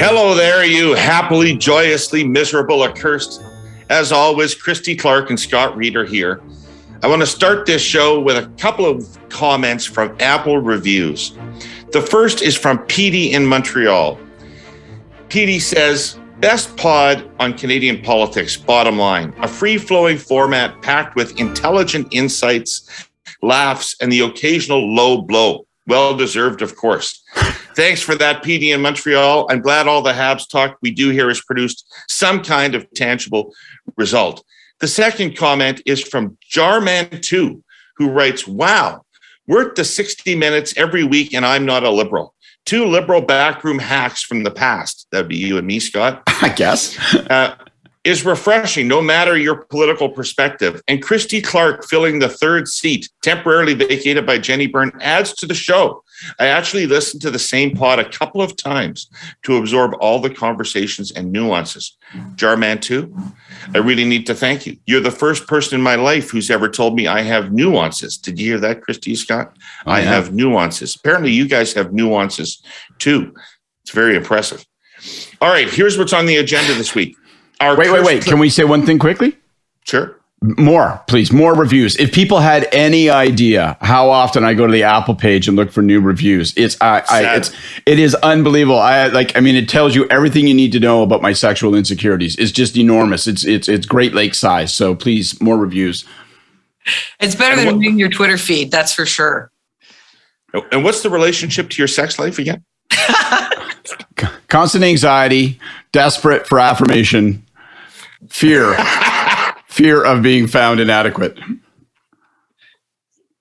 Hello there, you happily, joyously, miserable, accursed. As always, Christy Clark and Scott Reid are here. I want to start this show with a couple of comments from Apple reviews. The first is from Petey in Montreal. Petey says, best pod on Canadian politics, bottom line. A free-flowing format packed with intelligent insights, laughs, and the occasional low blow. Well-deserved, of course. Thanks for that, Petey in Montreal. I'm glad all the Habs talk we do here has produced some kind of tangible result. The second comment is from Jarman2, who writes, wow, we're at the 60 minutes every week and I'm not a liberal. Two liberal backroom hacks from the past. That'd be you and me, Scott. I guess. Is refreshing, no matter your political perspective. And Christy Clark filling the third seat, temporarily vacated by Jenny Byrne, adds to the show. I actually listened to the same pod a couple of times to absorb all the conversations and nuances. Jarman 2, I really need to thank you. You're the first person in my life who's ever told me I have nuances. Did you hear that, Christy Scott? I have nuances. Apparently you guys have nuances too. It's very impressive. All right, here's what's on the agenda this week. Wait. Can we say one thing quickly? Sure. More, please. More reviews. If people had any idea how often I go to the Apple page and look for new reviews, it is unbelievable. It tells you everything you need to know about my sexual insecurities. It's just enormous. It's Great Lake size. So please, more reviews. It's better than reading your Twitter feed. That's for sure. And what's the relationship to your sex life again? Constant anxiety, desperate for affirmation, fear of being found inadequate.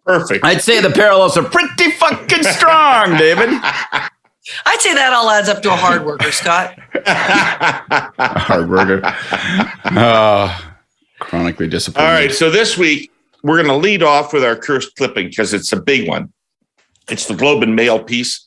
Perfect. I'd say the parallels are pretty fucking strong, David. I'd say that all adds up to a hard worker, Scott. A hard worker. Chronically disappointed. All right, so this week, we're going to lead off with our cursed clipping because it's a big one. It's the Globe and Mail piece,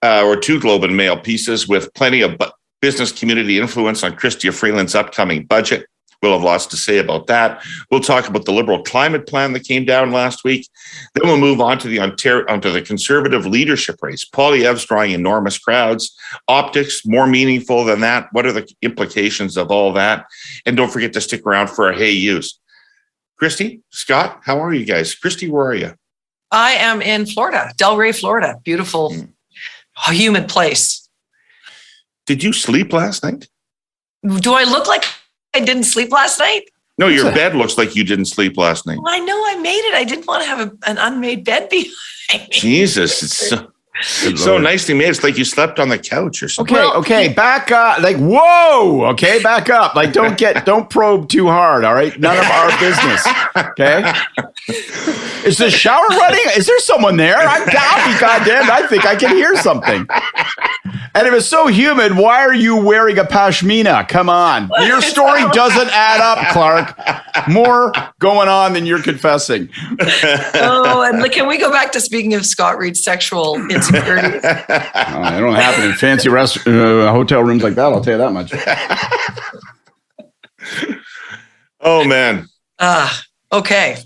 or two Globe and Mail pieces with plenty of business community influence on Chrystia Freeland's upcoming budget. We'll have lots to say about that. We'll talk about the Liberal climate plan that came down last week. Then we'll move on to the Conservative leadership race. Poilievre's drawing enormous crowds. Optics, more meaningful than that. What are the implications of all that? And don't forget to stick around for our Hey Yous. Christy, Scott, how are you guys? Christy, where are you? I am in Florida, Delray, Florida. Beautiful, humid place. Did you sleep last night? Do I look like I didn't sleep last night? No, your bed looks like you didn't sleep last night. Well, I know I made it. I didn't want to have an unmade bed behind me. Jesus, it's so nicely made. It's like you slept on the couch or something. Okay, back up. Whoa. Okay, back up. Don't probe too hard. All right, none of our business. Okay. Is the shower running? Is there someone there? I'll be goddamned. I think I can hear something. And if it's so humid, why are you wearing a pashmina? Come on. Your story doesn't add up, Clark. More going on than you're confessing. And can we go back to speaking of Scott Reid's sexual insecurities? It don't happen in fancy hotel rooms like that, I'll tell you that much. Oh, man. Okay.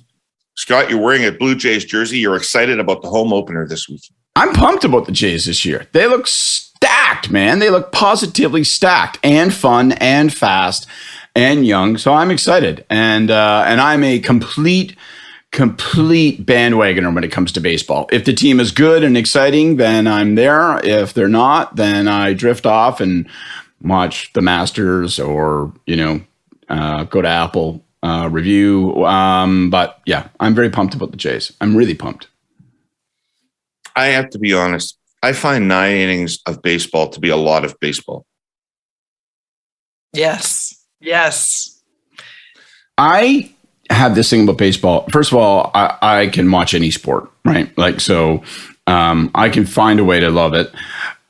Scott, you're wearing a Blue Jays jersey. You're excited about the home opener this week. I'm pumped about the Jays this year. They look stacked, man. They look positively stacked and fun and fast and young. So I'm excited. And I'm a complete bandwagoner when it comes to baseball. If the team is good and exciting, then I'm there. If they're not, then I drift off and watch the Masters or, go to Apple review. But yeah, I'm very pumped about the Jays. I'm really pumped. I have to be honest. I find 9 innings of baseball to be a lot of baseball. Yes. I have this thing about baseball. First of all, I can watch any sport, right? I can find a way to love it.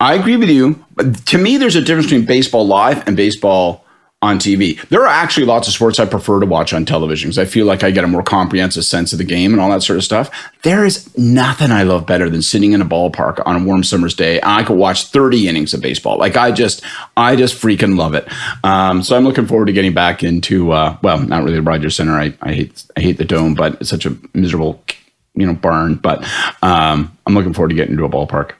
I agree with you. But to me, there's a difference between baseball live and baseball on TV. There are actually lots of sports I prefer to watch on television because I feel like I get a more comprehensive sense of the game and all that sort of stuff. There is nothing I love better than sitting in a ballpark on a warm summer's day. And I could watch 30 innings of baseball. I just freaking love it. So I'm looking forward to getting back into, not really the Rogers Center. I hate the dome, but it's such a miserable, barn. But I'm looking forward to getting into a ballpark.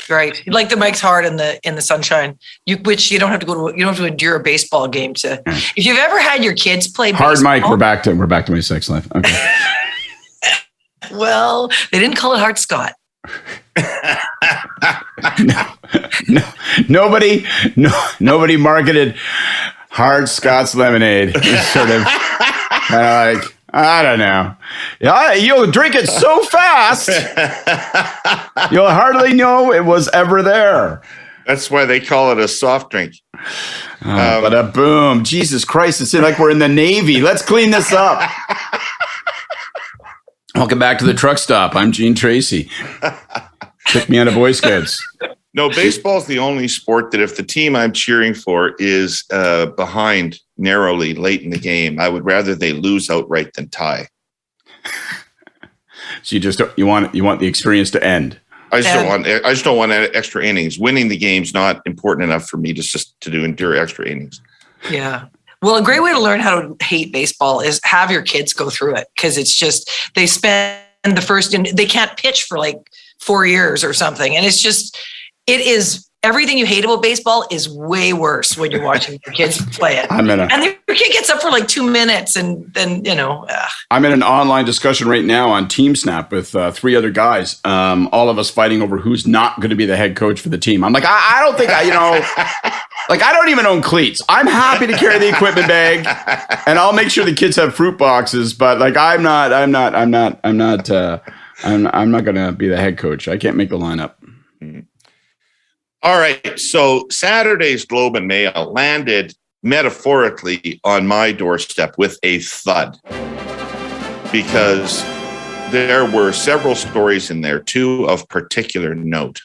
Right. Like the Mike's Hard in the sunshine, which you don't have to endure a baseball game to. If you've ever had your kids play Hard baseball, Mike, we're back to my sex life. Okay. Well, they didn't call it Hard Scott. Nobody marketed Hard Scott's lemonade. It's sort of kind of like, I don't know. Yeah, you'll drink it so fast, you'll hardly know it was ever there. That's why they call it a soft drink. But a boom. Jesus Christ, it's like we're in the Navy. Let's clean this up. Welcome back to the truck stop. I'm Gene Tracy. Took me out of Boy Scouts. No, baseball's the only sport that if the team I'm cheering for is behind narrowly late in the game, I would rather they lose outright than tie. So you want the experience to end. I just don't want extra innings. Winning the game's not important enough for me to endure extra innings. Yeah. Well, a great way to learn how to hate baseball is have your kids go through it, because it's just they spend they can't pitch for like 4 years or something, and it is everything you hate about baseball is way worse when you're watching your kids play it. And your kid gets up for like 2 minutes, and then I'm in an online discussion right now on TeamSnap with 3 other guys. All of us fighting over who's not going to be the head coach for the team. I'm like, I don't think like I don't even own cleats. I'm happy to carry the equipment bag, and I'll make sure the kids have fruit boxes. But like, I'm not going to be the head coach. I can't make the lineup. All right. So Saturday's Globe and Mail landed metaphorically on my doorstep with a thud, because there were several stories in there, 2 of particular note,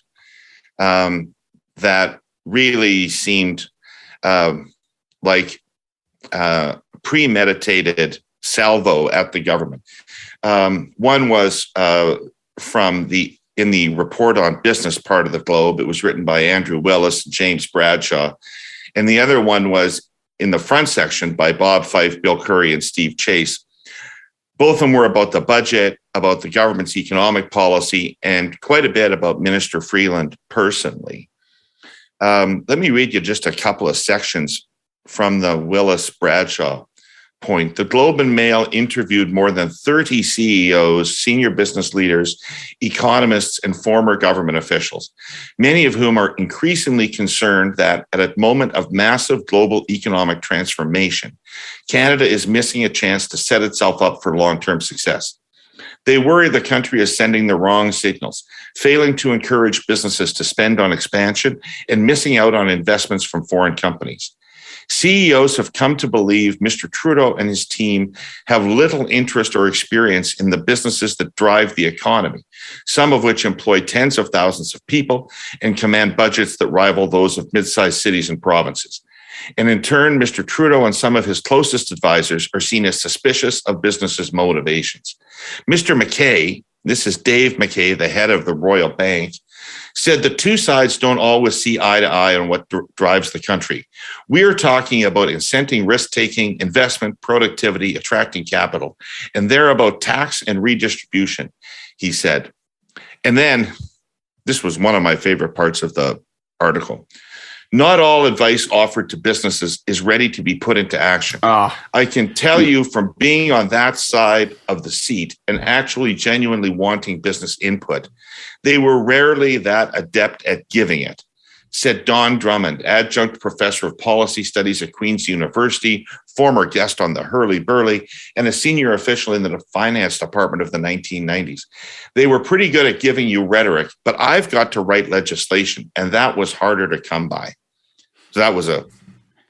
that really seemed like premeditated salvo at the government. One was in the report on business part of the Globe. It was written by Andrew Willis, James Bradshaw. And the other one was in the front section by Bob Fife, Bill Curry, and Steve Chase. Both of them were about the budget, about the government's economic policy, and quite a bit about Minister Freeland personally. Let me read you just a couple of sections from the Willis-Bradshaw point. The Globe and Mail interviewed more than 30 CEOs, senior business leaders, economists, and former government officials, many of whom are increasingly concerned that at a moment of massive global economic transformation, Canada is missing a chance to set itself up for long-term success. They worry the country is sending the wrong signals, failing to encourage businesses to spend on expansion and missing out on investments from foreign companies. CEOs have come to believe Mr. Trudeau and his team have little interest or experience in the businesses that drive the economy, some of which employ tens of thousands of people and command budgets that rival those of mid-sized cities and provinces. And in turn, Mr. Trudeau and some of his closest advisors are seen as suspicious of businesses' motivations. Mr. McKay, this is Dave McKay, the head of the Royal Bank, said the 2 sides don't always see eye to eye on what drives the country. We are talking about incenting risk-taking, investment, productivity, attracting capital, and they're about tax and redistribution, he said. And then, this was one of my favorite parts of the article. Not all advice offered to businesses is ready to be put into action. I can tell you from being on that side of the seat and actually genuinely wanting business input, they were rarely that adept at giving it, said Don Drummond, adjunct professor of policy studies at Queen's University, former guest on the Herle, and a senior official in the finance department of the 1990s. They were pretty good at giving you rhetoric, but I've got to write legislation, and that was harder to come by. So that was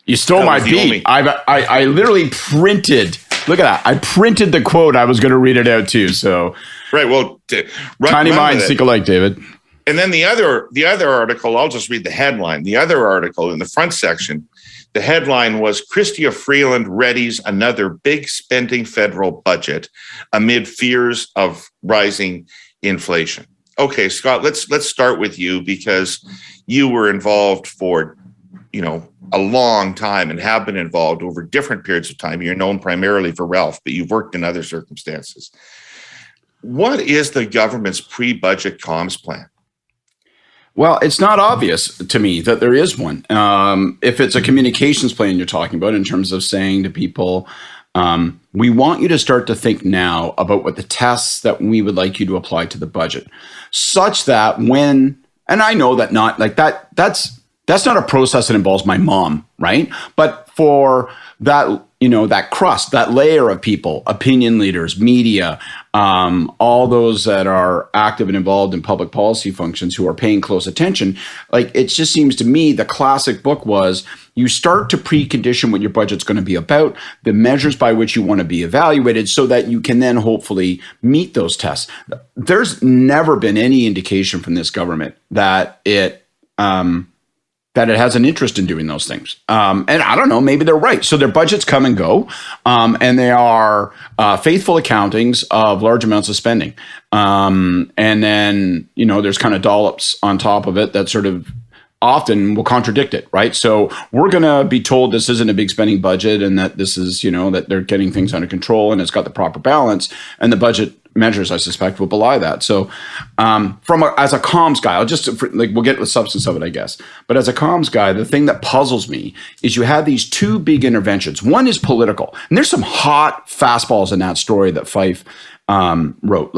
You stole my beat. I literally printed. Look at that. I printed the quote. I was going to read it out too. So right. Well, tiny minds think alike, David. And then the other article, I'll just read the headline. The other article in the front section, the headline was Christy Freeland readies another big spending federal budget amid fears of rising inflation. Okay, Scott, let's start with you, because you were involved for a long time and have been involved over different periods of time. You're known primarily for Ralph, but you've worked in other circumstances. What is the government's pre-budget comms plan? Well, it's not obvious to me that there is one. If it's a communications plan you're talking about in terms of saying to people, we want you to start to think now about what the tests that we would like you to apply to the budget, such that when, and I know that not like that's not a process that involves my mom, right? But for that, that crust, that layer of people, opinion leaders, media, all those that are active and involved in public policy functions who are paying close attention, like it just seems to me the classic book was you start to precondition what your budget's going to be about, the measures by which you want to be evaluated so that you can then hopefully meet those tests. There's never been any indication from this government that it has an interest in doing those things. And I don't know, maybe they're right. So their budgets come and go, and they are faithful accountings of large amounts of spending. And then, there's kind of dollops on top of it that sort of often will contradict it, right? So we're going to be told this isn't a big spending budget and that this is, that they're getting things under control and it's got the proper balance. And the budget measures, I suspect, will belie that. So as a comms guy, we'll get to the substance of it, I guess. But as a comms guy, the thing that puzzles me is you have these two big interventions. One is political. And there's some hot fastballs in that story that Fife wrote.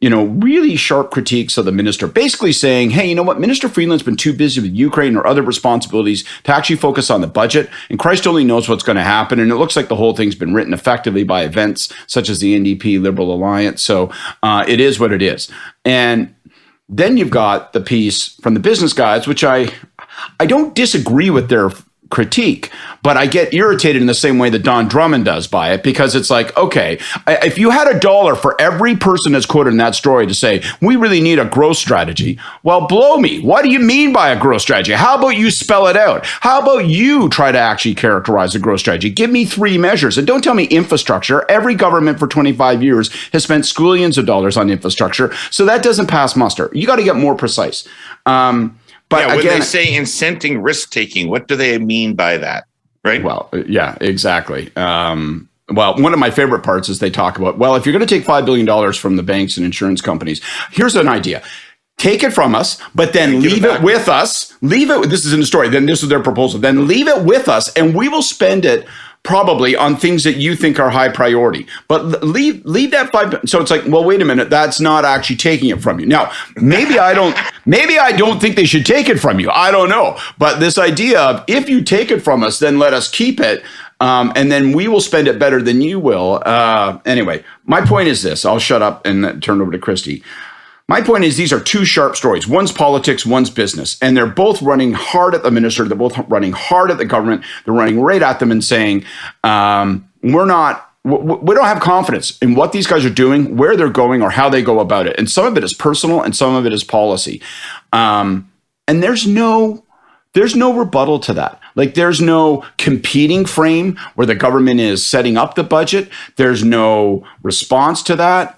Really sharp critiques of the minister, basically saying, hey, you know what? Minister Freeland's been too busy with Ukraine or other responsibilities to actually focus on the budget. And Christ only knows what's going to happen. And it looks like the whole thing's been written effectively by events such as the NDP Liberal Alliance. So it is what it is. And then you've got the piece from the business guys, which I don't disagree with their critique, but I get irritated in the same way that Don Drummond does by it, because it's like, okay, if you had $1 for every person that's quoted in that story to say, we really need a growth strategy, well, blow me. What do you mean by a growth strategy? How about you spell it out? How about you try to actually characterize a growth strategy? Give me 3 measures. And don't tell me infrastructure. Every government for 25 years has spent squillions of dollars on infrastructure, so that doesn't pass muster. You got to get more precise. But when again, they say incenting risk taking, what do they mean by that? Right. Well, yeah, exactly. One of my favorite parts is they talk about, well, if you're going to take $5 billion from the banks and insurance companies, here's an idea. Take it from us, but then leave it with us. This is in the story. Then this is their proposal. Then leave it with us and we will spend it probably on things that you think are high priority, but leave that $5. So it's like, well, wait a minute, that's not actually taking it from you. Now, maybe I don't think they should take it from you. I don't know. But this idea of if you take it from us, then let us keep it. And then we will spend it better than you will. Anyway, my point is this. I'll shut up and turn over to Christy. My point is these are two sharp stories. One's politics, one's business. And they're both running hard at the minister. They're both running hard at the government. They're running right at them and saying, we don't have confidence in what these guys are doing, where they're going, or how they go about it. And some of it is personal and some of it is policy. And there's no rebuttal to that. Like there's no competing frame where the government is setting up the budget. There's no response to that.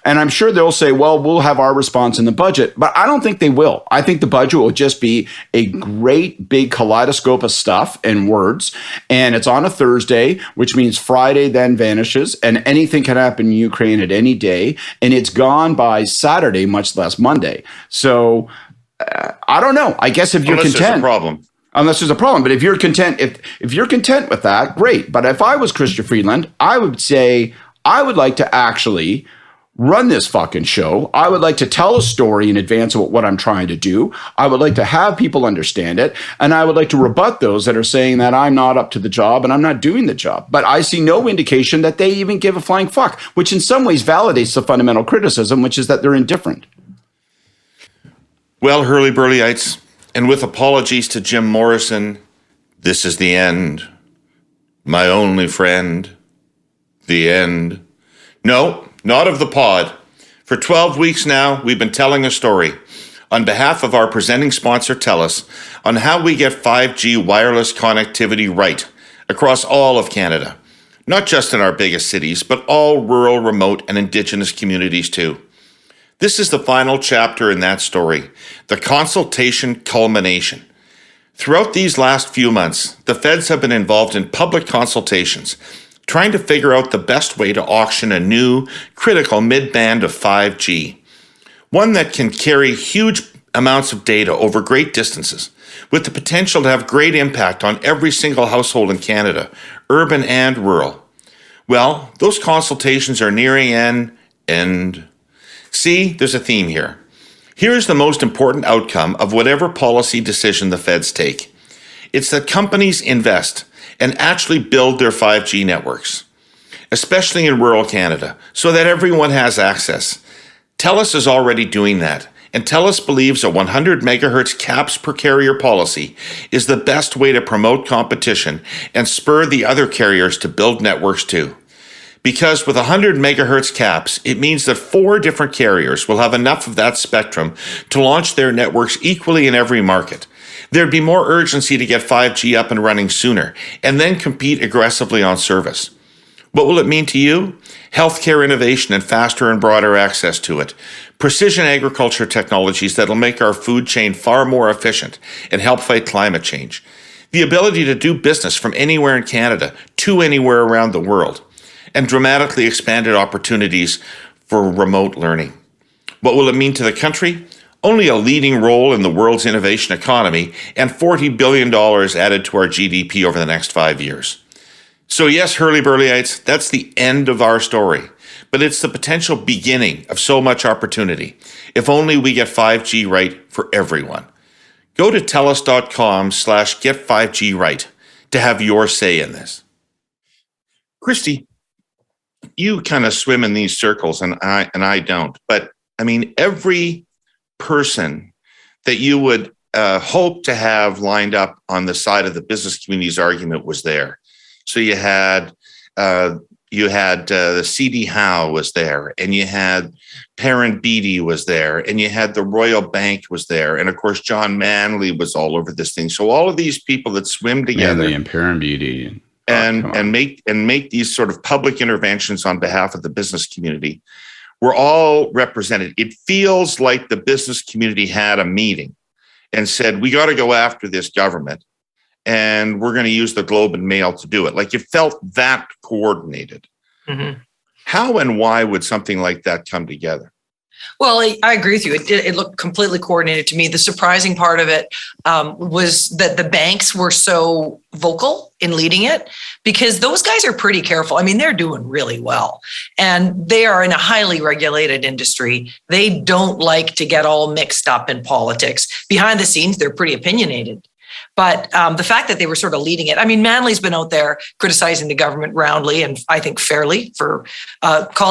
And I'm sure they'll say, well, we'll have our response in the budget, but I don't think they will. I think the budget will just be a great big kaleidoscope of stuff and words. And it's on a Thursday, which means Friday then vanishes and anything can happen in Ukraine at any day. And it's gone by Saturday, much less Monday. So I don't know. I guess if you're content, unless there's a problem. But if you're content, if you're content with that, great. But if I was Christy Freeland, I would say I would like to actually run this fucking show. I would like to tell a story in advance of what I'm trying to do. I would like to have people understand it. And I would like to rebut those that are saying that I'm not up to the job and I'm not doing the job. But I see no indication that they even give a flying fuck, which in some ways validates the fundamental criticism, which is that they're indifferent. Well, Hurley-Burleyites, and with apologies to Jim Morrison, this is the end. My only friend. The end. No, not of the pod. For 12 weeks now, we've been telling a story on behalf of our presenting sponsor, Telus, on how we get 5G wireless connectivity right across all of Canada. Not just in our biggest cities, but all rural, remote, and Indigenous communities too. This is the final chapter in that story, the consultation culmination. Throughout these last few months, the feds have been involved in public consultations, trying to figure out the best way to auction a new, critical mid-band of 5G, one that can carry huge amounts of data over great distances, with the potential to have great impact on every single household in Canada, urban and rural. Well, those consultations are nearing an end. See, there's a theme here. Here's the most important outcome of whatever policy decision the feds take. It's that companies invest and actually build their 5G networks, especially in rural Canada, so that everyone has access. Telus is already doing that, and Telus believes a 100 megahertz caps per carrier policy is the best way to promote competition and spur the other carriers to build networks too. Because with 100 megahertz caps, it means that 4 different carriers will have enough of that spectrum to launch their networks equally in every market. There'd be more urgency to get 5G up and running sooner, and then compete aggressively on service. What will it mean to you? Healthcare innovation and faster and broader access to it. Precision agriculture technologies that'll make our food chain far more efficient and help fight climate change. The ability to do business from anywhere in Canada to anywhere around the world. And dramatically expanded opportunities for remote learning. What will it mean to the country? Only a leading role in the world's innovation economy and $40 billion added to our GDP over the next 5 years. So yes, Hurly-Burleyites, that's the end of our story, but it's the potential beginning of so much opportunity, if only we get 5G right for everyone. Go to telus.com/get5G right to have your say in this. Christy, you kind of swim in these circles and I don't, but I mean, every person that you would hope to have lined up on the side of the business community's argument was there. So you had the CD Howe was there, and you had Perrin Beatty was there, and you had the Royal Bank was there, and of course John Manley was all over this thing. So all of these people that swim together, Manley and Perrin Beatty, and make these sort of public interventions on behalf of the business community, were all represented. It feels like the business community had a meeting and said, we got to go after this government, and we're going to use the Globe and Mail to do it. Like, it felt that coordinated. Mm-hmm. How and why would something like that come together? Well, I agree with you. It looked completely coordinated to me. The surprising part of it was that the banks were so vocal in leading it, because those guys are pretty careful. I mean, they're doing really well, and they are in a highly regulated industry. They don't like to get all mixed up in politics. Behind the scenes, they're pretty opinionated. But the fact that they were sort of leading it, I mean, Manley's been out there criticizing the government roundly and I think fairly for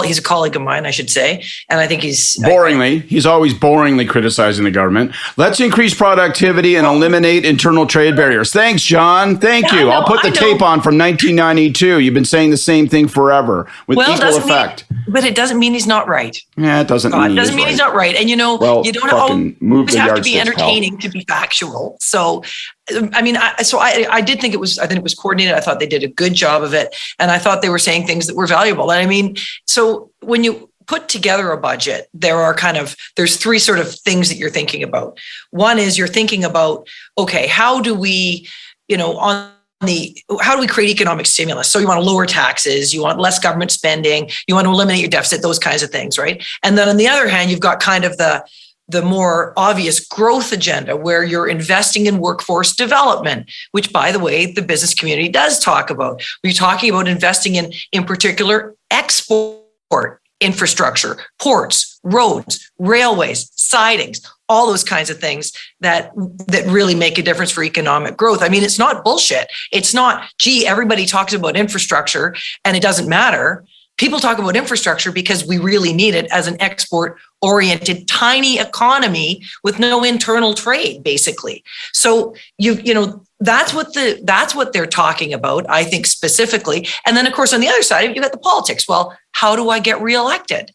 he's a colleague of mine, I should say. And I think he's he's always boringly criticizing the government. Let's increase productivity and eliminate internal trade barriers. Thanks, John. Thank you. I'll put the tape on from 1992. You've been saying the same thing forever with equal effect. But it doesn't mean he's not right. Yeah, it doesn't mean he's not right. And you don't always have to be entertaining to be factual. So I mean, I did think it was coordinated. I thought they did a good job of it. And I thought they were saying things that were valuable. And I mean, so when you put together a budget, there's 3 sort of things that you're thinking about. One is you're thinking about, okay, how do we create economic stimulus? So you want to lower taxes, you want less government spending, you want to eliminate your deficit, those kinds of things, right? And then on the other hand, you've got kind of the more obvious growth agenda where you're investing in workforce development, which, by the way, the business community does talk about. We're talking about investing in particular, export infrastructure, ports, roads, railways, sidings, all those kinds of things that really make a difference for economic growth. I mean, it's not bullshit. It's not, gee, everybody talks about infrastructure and it doesn't matter. People talk about infrastructure because we really need it as an export-oriented tiny economy with no internal trade, basically. So that's what they're talking about, I think, specifically. And then, of course, on the other side, you got the politics. Well, how do I get reelected?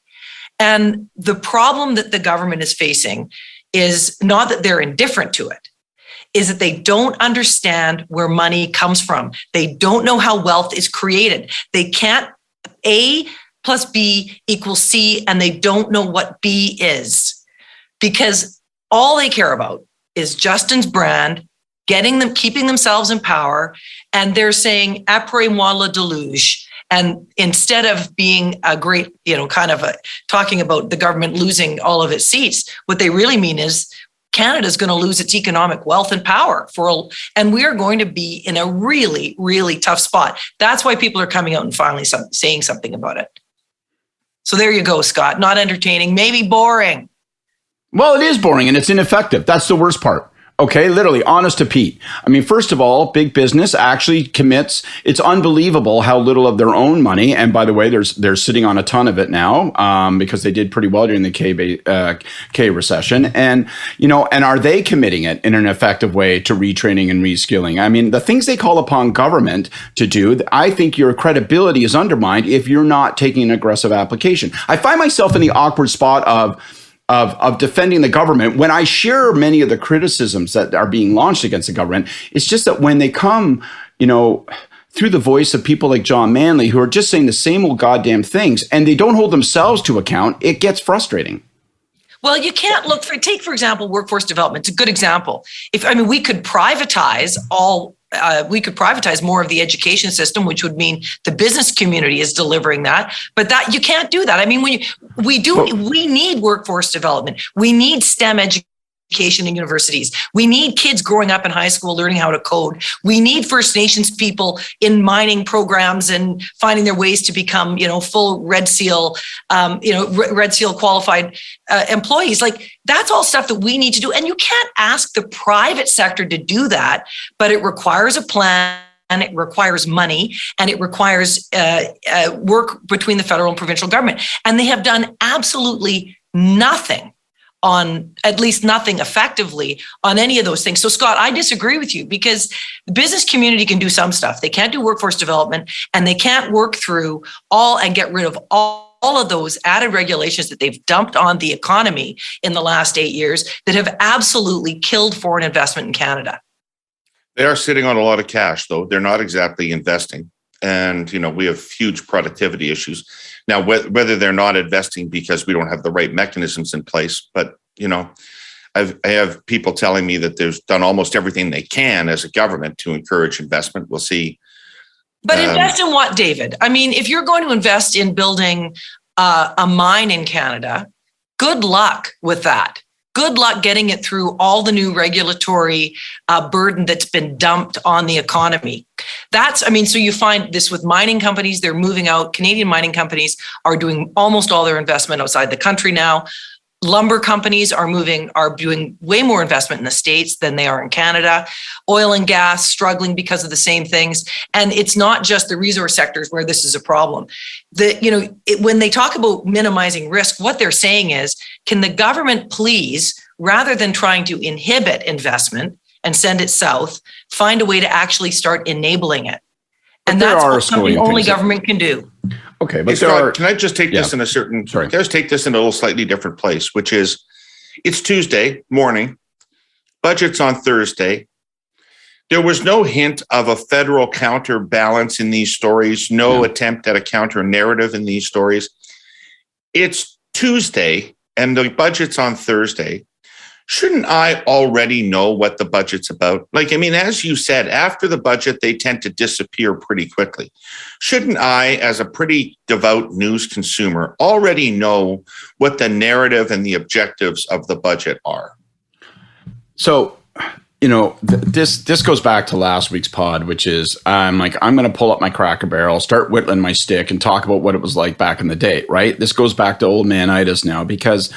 And the problem that the government is facing is not that they're indifferent to it, is that they don't understand where money comes from. They don't know how wealth is created. They can't A plus B equals C, and they don't know what B is, because all they care about is Justin's brand, keeping themselves in power, and they're saying après moi le deluge. And instead of being a great, talking about the government losing all of its seats, what they really mean is Canada's going to lose its economic wealth and power and we are going to be in a really, really tough spot. That's why people are coming out and finally saying something about it. So there you go, Scott. Not entertaining, maybe boring. Well, it is boring and it's ineffective. That's the worst part. Okay, literally, honest to Pete. I mean, first of all, big business actually commits. It's unbelievable how little of their own money. And by the way, they're sitting on a ton of it now because they did pretty well during the K recession. And and are they committing it in an effective way to retraining and reskilling? I mean, the things they call upon government to do, I think your credibility is undermined if you're not taking an aggressive application. I find myself in the awkward spot of defending the government when I share many of the criticisms that are being launched against the government. It's just that when they come, through the voice of people like John Manley, who are just saying the same old goddamn things, and they don't hold themselves to account, it gets frustrating. Well, you can't take, for example, workforce development. It's a good example. We could privatize more of the education system, which would mean the business community is delivering that. But that you can't do that. I mean, we need workforce development. We need STEM education in universities. We need kids growing up in high school learning how to code. We need First Nations people in mining programs and finding their ways to become, full Red Seal, Red Seal qualified employees. Like, that's all stuff that we need to do. And you can't ask the private sector to do that, but it requires a plan. And it requires money, and it requires work between the federal and provincial government. And they have done absolutely nothing at least nothing effectively on any of those things. So, Scott, I disagree with you because the business community can do some stuff. They can't do workforce development, and they can't work through and get rid of all of those added regulations that they've dumped on the economy in the last 8 years that have absolutely killed foreign investment in Canada. They are sitting on a lot of cash, though. They're not exactly investing. And, we have huge productivity issues. Now, whether they're not investing because we don't have the right mechanisms in place, but, I have people telling me that they've done almost everything they can as a government to encourage investment. We'll see. But invest in what, David? I mean, if you're going to invest in building a mine in Canada, good luck with that. Good luck getting it through all the new regulatory burden that's been dumped on the economy. So you find this with mining companies, they're moving out. Canadian mining companies are doing almost all their investment outside the country now. Lumber companies are doing way more investment in the States than they are in Canada. Oil and gas struggling because of the same things. And it's not just the resource sectors where this is a problem. When they talk about minimizing risk, what they're saying is, can the government please, rather than trying to inhibit investment and send it south, find a way to actually start enabling it? And that's what something only government can do. Okay, but can I just take this in take this in a little slightly different place, which is, it's Tuesday morning, budget's on Thursday. There was no hint of a federal counterbalance in these stories, no attempt at a counter narrative in these stories. It's Tuesday and the budget's on Thursday. Shouldn't I already know what the budget's about? As you said, after the budget, they tend to disappear pretty quickly. Shouldn't I, as a pretty devout news consumer, already know what the narrative and the objectives of the budget are? So, this goes back to last week's pod, which is I'm going to pull up my Cracker Barrel, start whittling my stick, and talk about what it was like back in the day, right? This goes back to old man-itis now, because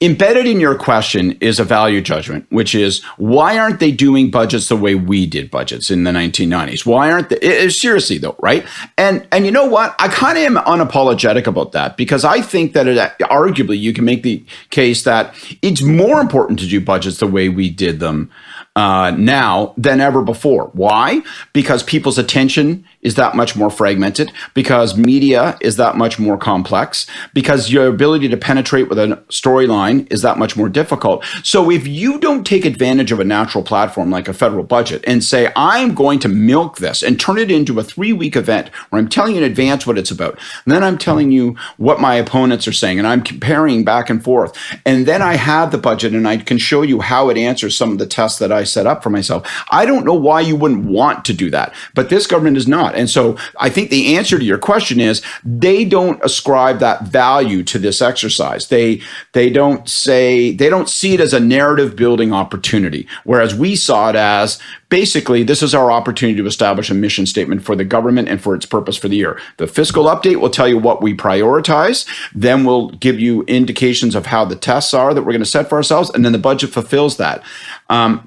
embedded in your question is a value judgment, which is, why aren't they doing budgets the way we did budgets in the 1990s? Why aren't they? Seriously, though, right? And you know what? I kind of am unapologetic about that, because I think that arguably you can make the case that it's more important to do budgets the way we did them now than ever before. Why? Because people's attention is that much more fragmented, because media is that much more complex, because your ability to penetrate with a storyline is that much more difficult. So if you don't take advantage of a natural platform like a federal budget and say, I'm going to milk this and turn it into a 3-week event where I'm telling you in advance what it's about, and then I'm telling you what my opponents are saying, and I'm comparing back and forth, and then I have the budget and I can show you how it answers some of the tests that I set up for myself, I don't know why you wouldn't want to do that. But this government is not. not. And so I think the answer to your question is they don't ascribe that value to this exercise. They don't see it as a narrative building opportunity, whereas we saw it as basically this is our opportunity to establish a mission statement for the government and for its purpose for the year. The fiscal update will tell you what we prioritize, then we'll give you indications of how the tests are that we're going to set for ourselves, and then the budget fulfills that.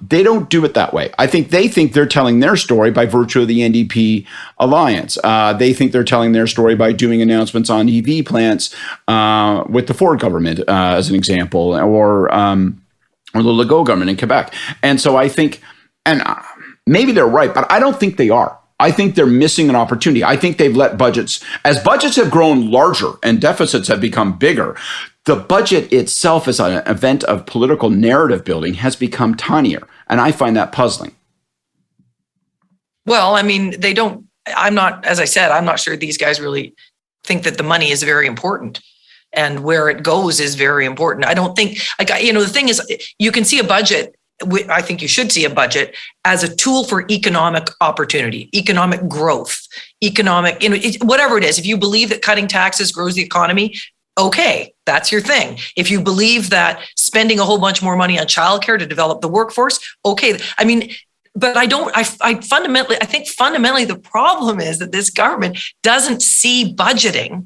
They don't do it that way. I think they think they're telling their story by virtue of the NDP alliance. They think they're telling their story by doing announcements on EV plants with the Ford government, as an example, or the Legault government in Quebec. And so I think, and maybe they're right, but I don't think they are. I think they're missing an opportunity. I think they've let budgets have grown larger and deficits have become bigger, the budget itself as an event of political narrative building has become tinier. And I find that puzzling. Well, I mean, as I said, I'm not sure these guys really think that the money is very important. And where it goes is very important. I don't think, the thing is, you can see a budget. I think you should see a budget as a tool for economic opportunity, economic growth, whatever it is. If you believe that cutting taxes grows the economy, okay, that's your thing. If you believe that spending a whole bunch more money on childcare to develop the workforce, okay. I mean, but I think fundamentally the problem is that this government doesn't see budgeting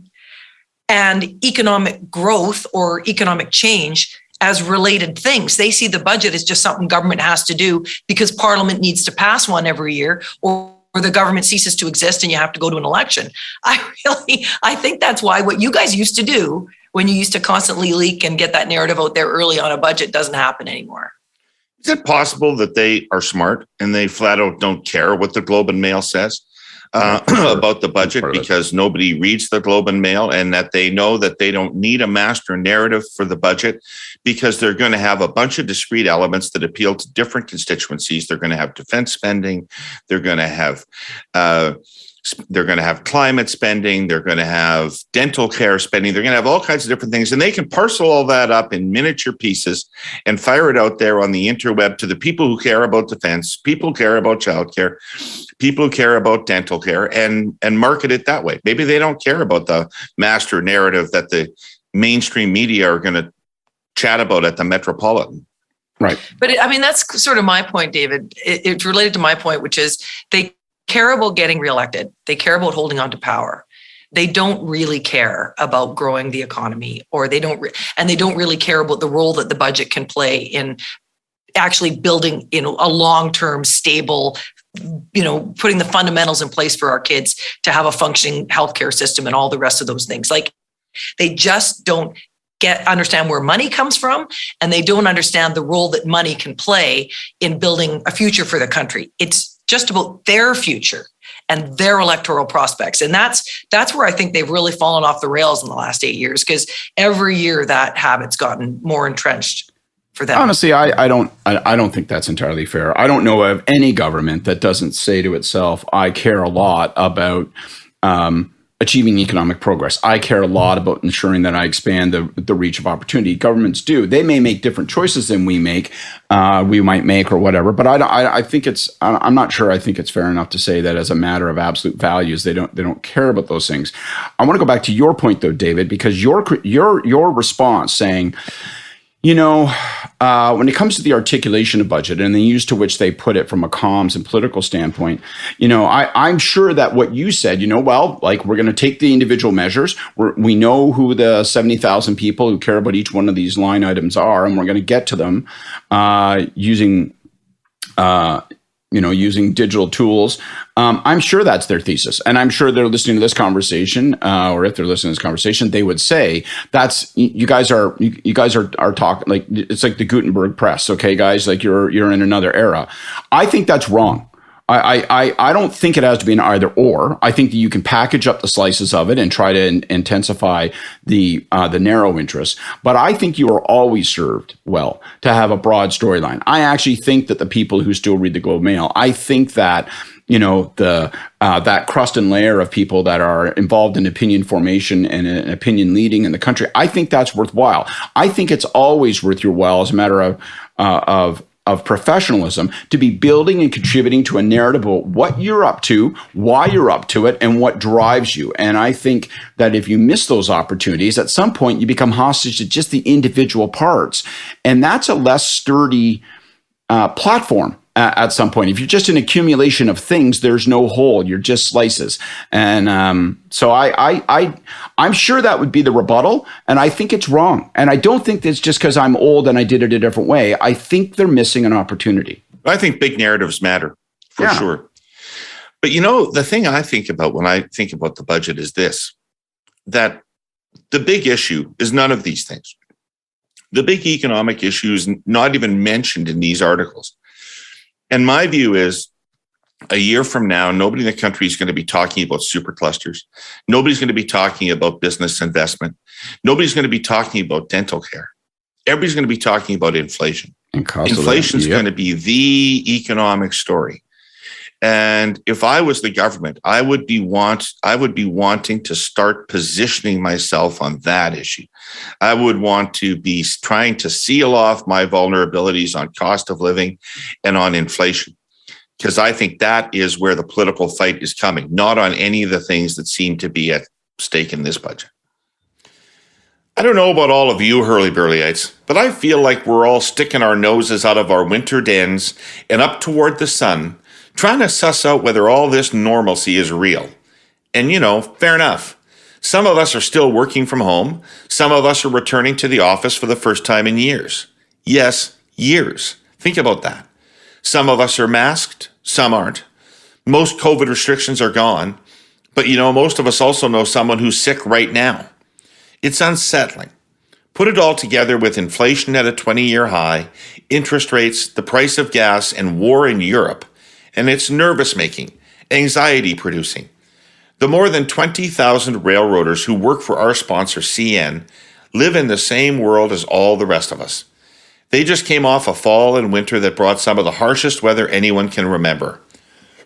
and economic growth or economic change as related things. They see the budget as just something government has to do because Parliament needs to pass one every year, or the government ceases to exist and you have to go to an election. I think that's why what you guys used to do when you used to constantly leak and get that narrative out there early on a budget doesn't happen anymore. Is it possible that they are smart and they flat out don't care what the Globe and Mail says about the budget because nobody reads the Globe and Mail, and that they know that they don't need a master narrative for the budget because they're going to have a bunch of discrete elements that appeal to different constituencies? They're going to have defense spending. They're going to have climate spending. They're going to have dental care spending. They're going to have all kinds of different things. And they can parcel all that up in miniature pieces and fire it out there on the interweb to the people who care about defense, people who care about childcare, people who care about dental care, and market it that way. Maybe they don't care about the master narrative that the mainstream media are going to chat about at the Metropolitan. Right. But that's sort of my point, David. It's related to my point, which is they care about getting reelected. They care about holding on to power. They don't really care about growing the economy, or they don't really care about the role that the budget can play in actually building, a long-term stable, putting the fundamentals in place for our kids to have a functioning healthcare system and all the rest of those things. Like, they just don't understand where money comes from, and they don't understand the role that money can play in building a future for the country. It's just about their future and their electoral prospects. And that's where I think they've really fallen off the rails in the last 8 years, because every year that habit's gotten more entrenched for them. Honestly, I don't think that's entirely fair. I don't know of any government that doesn't say to itself, I care a lot about achieving economic progress. I care a lot about ensuring that I expand the reach of opportunity. Governments do. They may make different choices than we might make or whatever, but I think I'm not sure I think it's fair enough to say that as a matter of absolute values, they don't care about those things. I want to go back to your point though, David, because your response saying, when it comes to the articulation of budget and the use to which they put it from a comms and political standpoint, I'm sure that what you said, we're going to take the individual measures. We know who the 70,000 people who care about each one of these line items are, and we're going to get to them using digital tools. I'm sure that's their thesis. And I'm sure they're listening to this conversation, or if they're listening to this conversation, they would say, you guys are talking like, it's like the Gutenberg press. Okay, guys, like you're in another era. I think that's wrong. I don't think it has to be an either or. I think that you can package up the slices of it and try to intensify the narrow interests. But I think you are always served well to have a broad storyline. I actually think that the people who still read the Globe Mail, I think that that crust and layer of people that are involved in opinion formation and opinion leading in the country, I think that's worthwhile. I think it's always worth your while as a matter of of professionalism to be building and contributing to a narrative of what you're up to, why you're up to it, and what drives you. And I think that if you miss those opportunities, at some point you become hostage to just the individual parts. And that's a less sturdy platform. At some point, if you're just an accumulation of things, there's no whole. You're just slices, and so I'm sure that would be the rebuttal, and I think it's wrong. And I don't think it's just because I'm old and I did it a different way. I think they're missing an opportunity. I think big narratives matter for sure. But the thing I think about when I think about the budget is this: that the big issue is none of these things. The big economic issue is not even mentioned in these articles. And my view is a year from now, nobody in the country is going to be talking about superclusters. Nobody's going to be talking about business investment. Nobody's going to be talking about dental care. Everybody's going to be talking about inflation. Inflation is going to be the economic story. And if I was the government, I would be wanting to start positioning myself on that issue. I would want to be trying to seal off my vulnerabilities on cost of living and on inflation, because I think that is where the political fight is coming, not on any of the things that seem to be at stake in this budget. I don't know about all of you hurly-burlyites, but I feel like we're all sticking our noses out of our winter dens and up toward the sun, trying to suss out whether all this normalcy is real. And, fair enough. Some of us are still working from home. Some of us are returning to the office for the first time in years. Yes, years. Think about that. Some of us are masked. Some aren't. Most COVID restrictions are gone. But, most of us also know someone who's sick right now. It's unsettling. Put it all together with inflation at a 20-year high, interest rates, the price of gas, and war in Europe, and it's nervous-making, anxiety-producing. The more than 20,000 railroaders who work for our sponsor, CN, live in the same world as all the rest of us. They just came off a fall and winter that brought some of the harshest weather anyone can remember.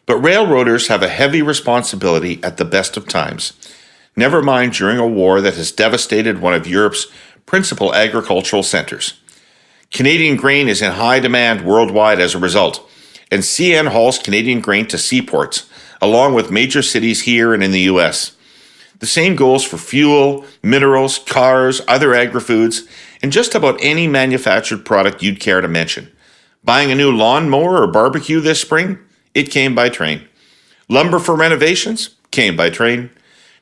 But railroaders have a heavy responsibility at the best of times, never mind during a war that has devastated one of Europe's principal agricultural centers. Canadian grain is in high demand worldwide as a result, and CN hauls Canadian grain to seaports, along with major cities here and in the U.S. The same goes for fuel, minerals, cars, other agri-foods, and just about any manufactured product you'd care to mention. Buying a new lawnmower or barbecue this spring? It came by train. Lumber for renovations? Came by train.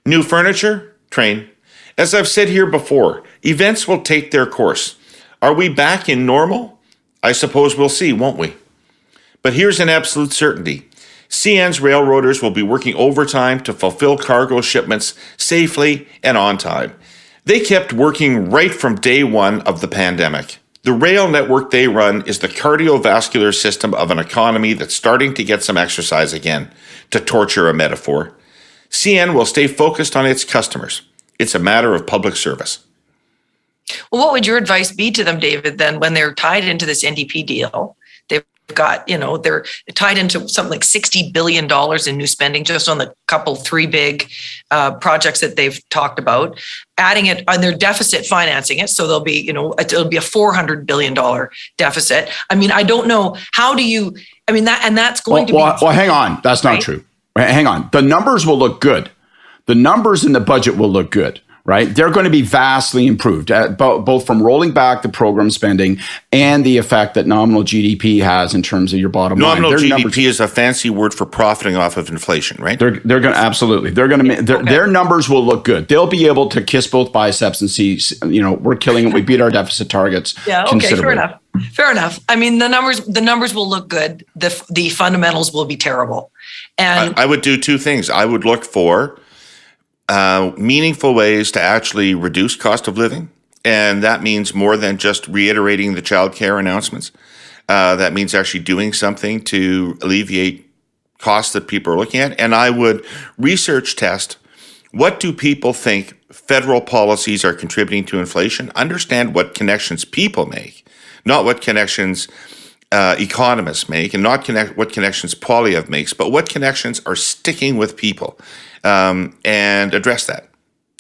New furniture? Train. As I've said here before, events will take their course. Are we back in normal? I suppose we'll see, won't we? But here's an absolute certainty. CN's railroaders will be working overtime to fulfill cargo shipments safely and on time. They kept working right from day one of the pandemic. The rail network they run is the cardiovascular system of an economy that's starting to get some exercise again, to torture a metaphor. CN will stay focused on its customers. It's a matter of public service. Well, what would your advice be to them, David, then, when they're tied into this NDP deal? They've got, they're tied into something like $60 billion in new spending just on the three big projects that they've talked about, adding it on their deficit financing it. So there'll be, it'll be a $400 billion deficit. I mean, I don't know. How do you, that's going to be. Well, hang on. That's not true. Hang on. The numbers will look good. The numbers in the budget will look good. Right? They're going to be vastly improved, both from rolling back the program spending and the effect that nominal GDP has in terms of your bottom line. Nominal GDP is a fancy word for profiting off of inflation, right? They're going to absolutely. They're going to their numbers will look good. They'll be able to kiss both biceps and see, we're killing it. We beat our deficit targets. Yeah. Okay. Fair enough. I mean, the numbers will look good. The fundamentals will be terrible. And I would do two things. I would look for meaningful ways to actually reduce cost of living. And that means more than just reiterating the childcare announcements. That means actually doing something to alleviate costs that people are looking at. And I would research test, what do people think federal policies are contributing to inflation? Understand what connections people make, not what connections economists make, and not what connections Polyev makes, but what connections are sticking with people. And address that.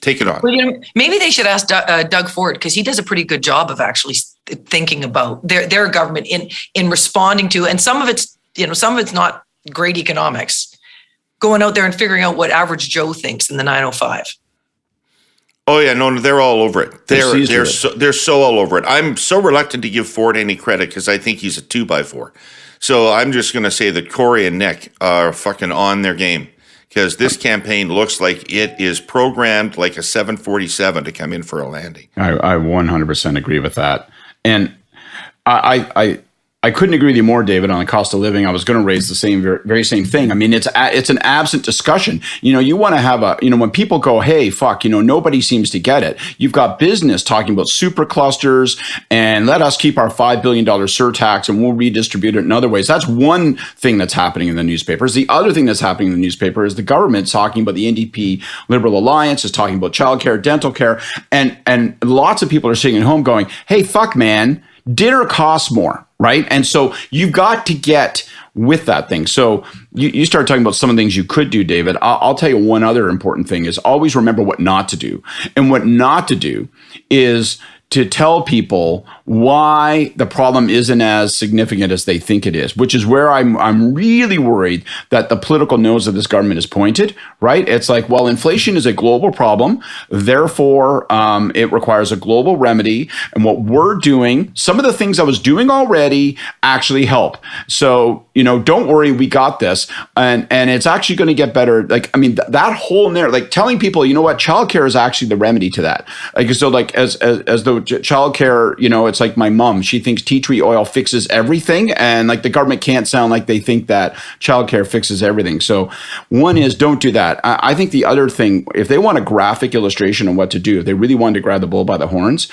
Take it on. Well, maybe they should ask Doug Ford, because he does a pretty good job of actually thinking about their government in responding to, and some of it's not great economics, going out there and figuring out what average Joe thinks in the 905. Oh yeah, no, they're all over it. They're so all over it. I'm so reluctant to give Ford any credit because I think he's a 2x4. So I'm just going to say that Corey and Nick are fucking on their game, because this campaign looks like it is programmed like a 747 to come in for a landing. I 100% agree with that. And I couldn't agree with you more, David, on the cost of living. I was going to raise the very same thing. I mean, it's an absent discussion. You want to have when people go, hey, fuck, nobody seems to get it. You've got business talking about super clusters and let us keep our $5 billion surtax and we'll redistribute it in other ways. That's one thing that's happening in the newspapers. The other thing that's happening in the newspaper is the government talking about the NDP Liberal Alliance is talking about childcare, dental care, and lots of people are sitting at home going, hey, fuck, man, dinner costs more. Right. And so you've got to get with that thing. So you start talking about some of the things you could do, David. I'll tell you one other important thing is always remember what not to do. And what not to do is to tell people why the problem isn't as significant as they think it is, which is where I'm really worried that the political nose of this government is pointed, right? It's like, well, inflation is a global problem. Therefore, it requires a global remedy. And what we're doing, some of the things I was doing already actually help. So, don't worry, we got this. And it's actually going to get better. Like, I mean, that whole narrative, like telling people, you know what, childcare is actually the remedy to that. Like, so like as though childcare, it's like my mom, she thinks tea tree oil fixes everything. And like the government can't sound like they think that childcare fixes everything. So one is don't do that. I think the other thing, if they want a graphic illustration on what to do, if they really wanted to grab the bull by the horns,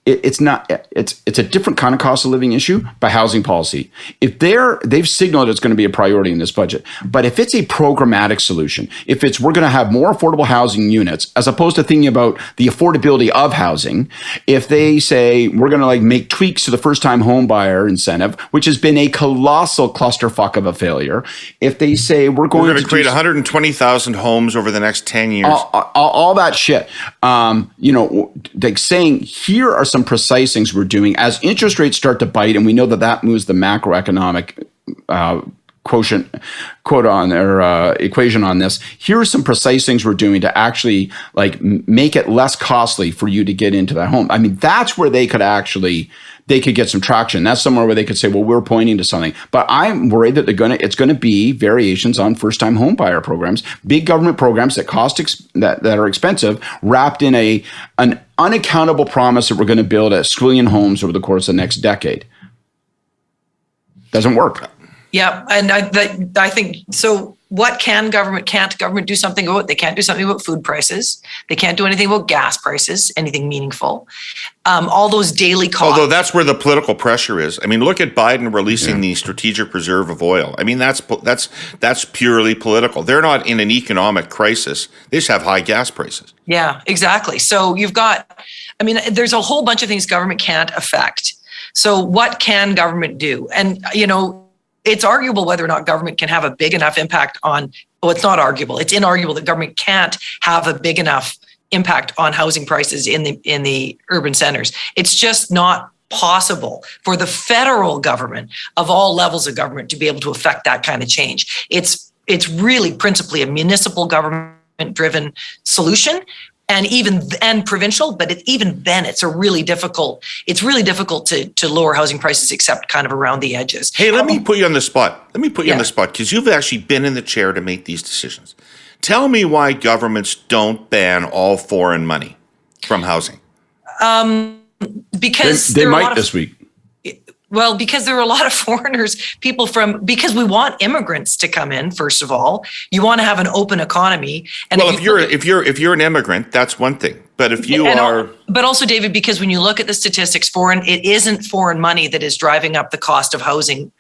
it's a different kind of cost of living issue by housing policy. If they've signaled it's going to be a priority in this budget, but if it's a programmatic solution, if it's we're going to have more affordable housing units as opposed to thinking about the affordability of housing, if they say we're going to like make tweaks to the first time home buyer incentive, which has been a colossal clusterfuck of a failure, if they say we're going to create 120,000 homes over the next 10 years, all that shit, like saying here are some precise things we're doing as interest rates start to bite, and we know that moves the macroeconomic equation on this. Here are some precise things we're doing to actually like make it less costly for you to get into that home. I mean, that's where they could get some traction. That's somewhere where they could say, well, we're pointing to something. But I'm worried that it's going to be variations on first-time home buyer programs, big government programs that that are expensive, wrapped in an unaccountable promise that we're going to build a squillion homes over the course of the next decade. Doesn't work. Yeah, and I think so. What can't government do something about? They can't do something about food prices. They can't do anything about gas prices, anything meaningful. All those daily costs. Although that's where the political pressure is. I mean, look at Biden releasing the strategic reserve of oil. I mean, that's purely political. They're not in an economic crisis. They just have high gas prices. Yeah, exactly. So there's a whole bunch of things government can't affect. So what can government do? And, it's arguable whether or not government can have a big enough impact on, it's not arguable. It's inarguable that government can't have a big enough impact on housing prices in the urban centers. It's just not possible for the federal government of all levels of government to be able to affect that kind of change. It's really principally a municipal government driven solution. And provincial, but even then, it's really difficult to lower housing prices, except kind of around the edges. Hey, let me put you on the spot. On the spot, because you've actually been in the chair to make these decisions. Tell me why governments don't ban all foreign money from housing. Because they might this week. Well, because there are a lot of foreigners, because we want immigrants to come in. First of all, you want to have an open economy. And if you're an immigrant, that's one thing. But if you but also, David, because when you look at the statistics, it isn't foreign money that is driving up the cost of housing.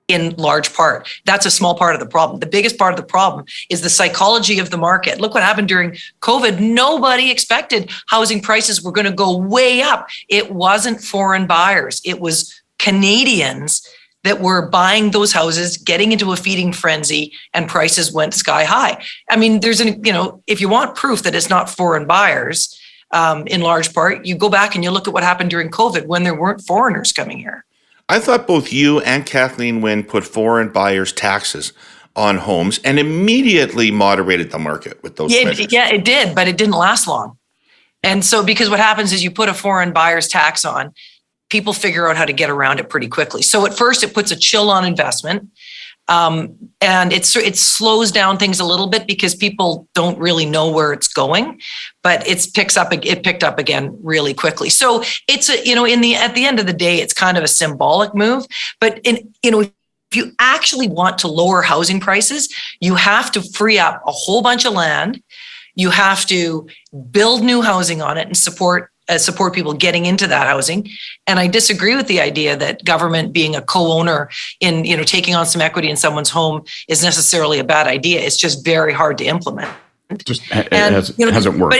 In large part, that's a small part of the problem. The biggest part of the problem is the psychology of the market. Look what happened during COVID. Nobody expected housing prices were going to go way up. It wasn't foreign buyers. It was Canadians that were buying those houses, getting into a feeding frenzy, and prices went sky high. I mean, if you want proof that it's not foreign buyers, in large part. You go back and you look at what happened during COVID when there weren't foreigners coming here. I thought both you and Kathleen Wynne put foreign buyers' taxes on homes and immediately moderated the market with those measures. Yeah, it did, but it didn't last long. And so because what happens is you put a foreign buyer's tax on, people figure out how to get around it pretty quickly. So at first it puts a chill on investment. And it slows down things a little bit because people don't really know where it's going, but it picked up again really quickly. So it's at the end of the day, it's kind of a symbolic move, but if you actually want to lower housing prices, you have to free up a whole bunch of land. You have to build new housing on it and support people getting into that housing. And I disagree with the idea that government being a co-owner in, taking on some equity in someone's home is necessarily a bad idea. It's just very hard to implement. Hasn't worked.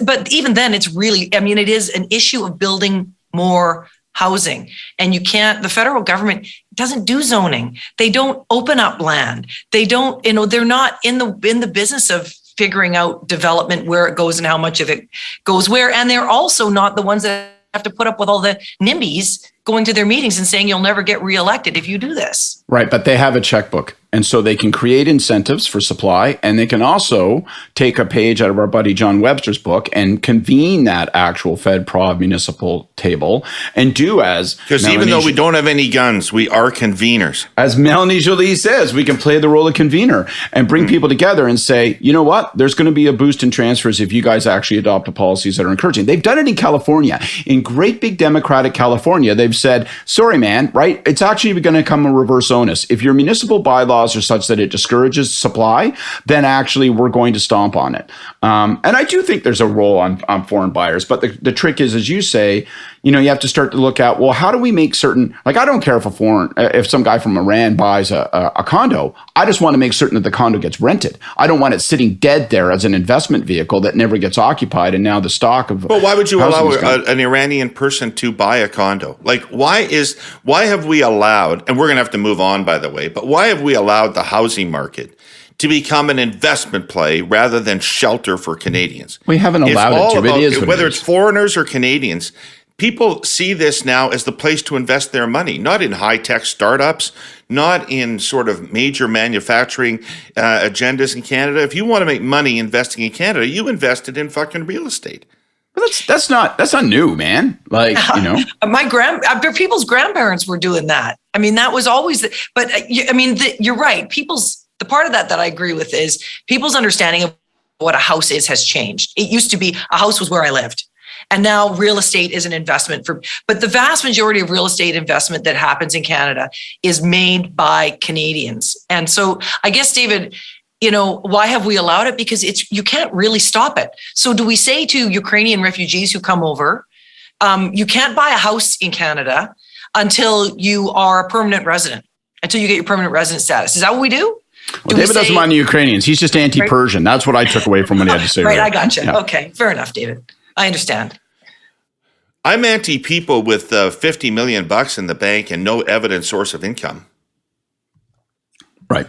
But even then it's really, it is an issue of building more housing. And the federal government doesn't do zoning. They don't open up land. They don't, they're not in the business of figuring out development, where it goes and how much of it goes where. And they're also not the ones that have to put up with all the NIMBYs going to their meetings and saying you'll never get reelected if you do this. Right, but they have a checkbook. And so they can create incentives for supply, and they can also take a page out of our buddy John Webster's book and convene that actual Fed-Prov municipal table and do as... Because even though we don't have any guns, we are conveners. As Melanie Jolie says, we can play the role of convener and bring people together and say, you know what, there's going to be a boost in transfers if you guys actually adopt the policies that are encouraging. They've done it in California. In great big Democratic California, they've said, sorry, man, right? It's actually going to come a reverse onus. If your municipal bylaws are such that it discourages supply, then actually we're going to stomp on it. And I do think there's a role on foreign buyers. But the trick is, as you say, you have to start to look at, well, how do we make certain, like, I don't care if some guy from Iran buys a condo. I just want to make certain that the condo gets rented. I don't want it sitting dead there as an investment vehicle that never gets occupied. And now the stock of... But why would you allow an Iranian person to buy a condo? Like, why have we allowed, and we're going to have to move on, by the way, but why have we allowed the housing market to become an investment play rather than shelter for Canadians? We haven't allowed it to. It is whether it's foreigners or Canadians. People see this now as the place to invest their money, not in high-tech startups, not in sort of major manufacturing agendas in Canada. If you want to make money investing in Canada, you invested in fucking real estate. But that's not new, man. Like, people's grandparents were doing that. That was always, you're right. The part of that I agree with is people's understanding of what a house has changed. It used to be a house was where I lived. And now real estate is an investment but the vast majority of real estate investment that happens in Canada is made by Canadians. And so I guess, David, why have we allowed it? Because you can't really stop it. So do we say to Ukrainian refugees who come over, you can't buy a house in Canada until you are a permanent resident, until you get your permanent resident status? Is that what we do? Well, David doesn't mind the Ukrainians. He's just anti-Persian. That's what I took away from what he had to say. Right, I gotcha. Yeah. Okay, fair enough, David. I understand. I'm anti-people with $50 million in the bank and no evident source of income. Right.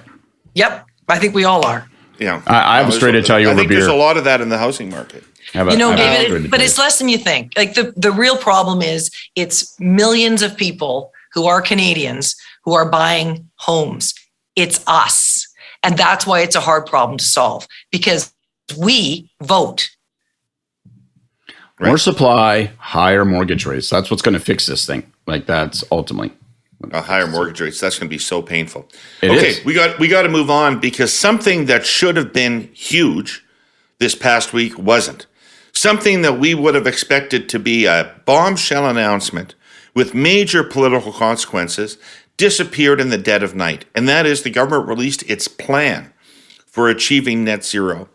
Yep. I think we all are. Yeah. I have a story to tell you over beer. I think there's a lot of that in the housing market. David, but it's less than you think. Like the real problem is it's millions of people who are Canadians who are buying homes. It's us. And that's why it's a hard problem to solve, because we vote. More supply, higher mortgage rates. That's what's going to fix this thing. Like, that's ultimately. Higher mortgage rates. That's going to be so painful. It is. We got to move on, because something that should have been huge this past week wasn't. Something that we would have expected to be a bombshell announcement with major political consequences disappeared in the dead of night. And that is, the government released its plan for achieving net zero.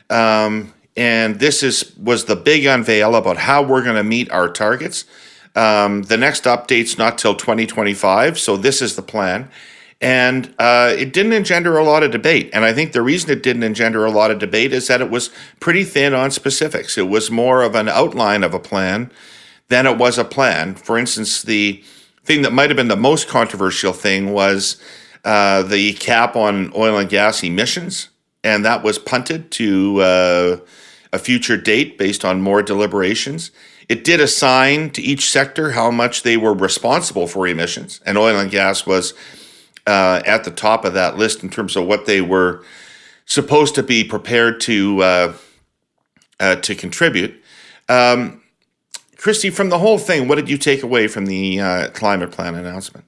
And this was the big unveil about how we're going to meet our targets. The next update's not till 2025, so this is the plan. And it didn't engender a lot of debate. And I think the reason it didn't engender a lot of debate is that it was pretty thin on specifics. It was more of an outline of a plan than it was a plan. For instance, the thing that might have been the most controversial thing was the cap on oil and gas emissions. And that was punted to a future date based on more deliberations. It did assign to each sector how much they were responsible for emissions, and oil and gas was at the top of that list in terms of what they were supposed to be prepared to contribute. Christy, from the whole thing, what did you take away from the climate plan announcement?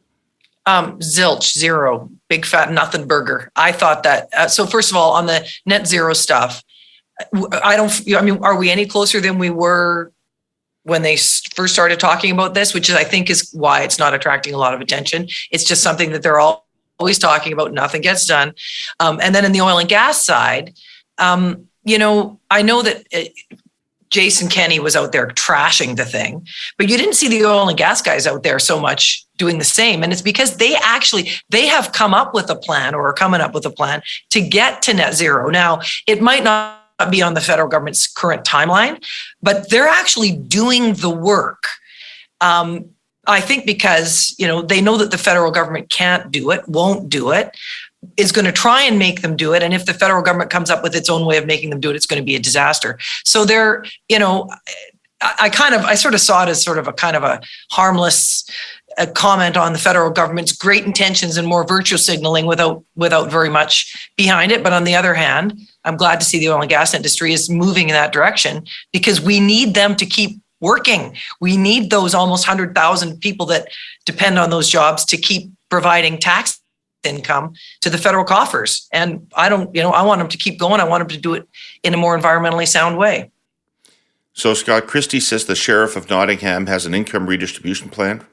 Zilch, zero, big fat nothing burger. I thought that. So first of all, on the net zero stuff, are we any closer than we were when they first started talking about this, which I think is why it's not attracting a lot of attention. It's just something that they're always talking about. Nothing gets done. And then in the oil and gas side, I know that Jason Kenney was out there trashing the thing, but you didn't see the oil and gas guys out there so much doing the same. And it's because they have come up with a plan or are coming up with a plan to get to net zero. Now, it might not be on the federal government's current timeline, but they're actually doing the work. I think because, they know that the federal government can't do it, won't do it, is going to try and make them do it. And if the federal government comes up with its own way of making them do it, it's going to be a disaster. So they're, I sort of saw it as sort of a kind of a harmless comment on the federal government's great intentions and more virtue signaling without very much behind it. But on the other hand, I'm glad to see the oil and gas industry is moving in that direction because we need them to keep working. We need those almost 100,000 people that depend on those jobs to keep providing tax income to the federal coffers. And I want them to keep going. I want them to do it in a more environmentally sound way. So, Scott, Christy says the Sheriff of Nottingham has an income redistribution plan.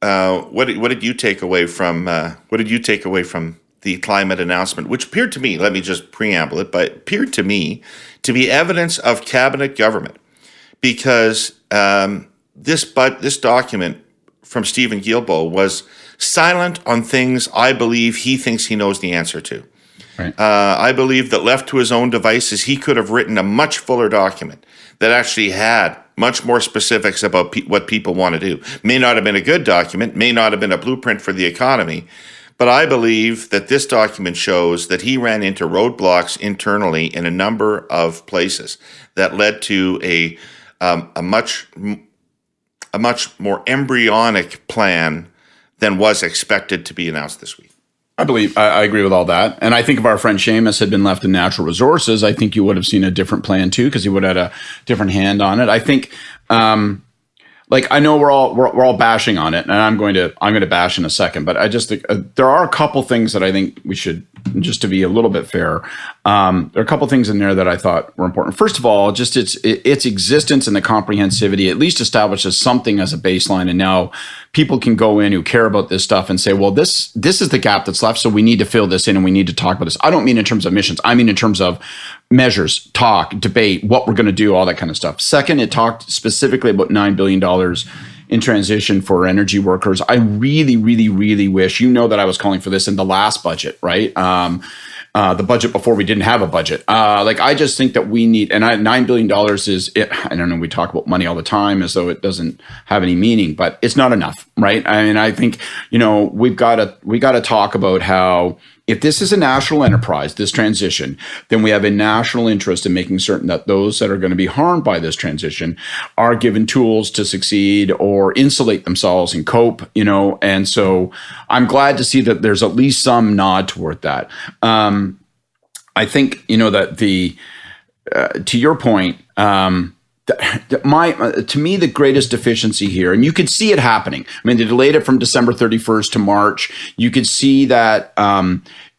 What did you take away from the climate announcement, which appeared to me, let me just preamble it, but appeared to me to be evidence of cabinet government, because this document from Stephen Guilbeault was silent on things I believe he thinks he knows the answer to. Right. I believe that left to his own devices, he could have written a much fuller document that actually had much more specifics about what people want to do. May not have been a good document, may not have been a blueprint for the economy, but I believe that this document shows that he ran into roadblocks internally in a number of places that led to a much more embryonic plan than was expected to be announced this week. I agree with all that. And I think if our friend Seamus had been left in natural resources, I think you would have seen a different plan too, because he would have had a different hand on it. I think, I know we're all bashing on it, and I'm going to bash in a second, but I just think there are a couple things that I think we should, just to be a little bit fair, there are a couple things in there that I thought were important. First of all, just its existence and the comprehensivity at least establishes something as a baseline, and now people can go in who care about this stuff and say, well, this is the gap that's left, so we need to fill this in and we need to talk about this. I don't mean in terms of missions. I mean in terms of measures, talk, debate, what we're going to do, all that kind of stuff. Second, it talked specifically about $9 billion in transition for energy workers. I really, really, really wish, that I was calling for this in the last budget, right? The budget before we didn't have a budget. I just think that we need, and $9 billion is, I don't know, we talk about money all the time as though it doesn't have any meaning, but it's not enough, right? I mean, I think, we got to talk about how if this is a national enterprise, this transition, then we have a national interest in making certain that those that are going to be harmed by this transition are given tools to succeed or insulate themselves and cope, and so I'm glad to see that there's at least some nod toward that. I think, that to your point, to me, the greatest deficiency here, and you could see it happening. I mean, they delayed it from December 31st to March. You could see that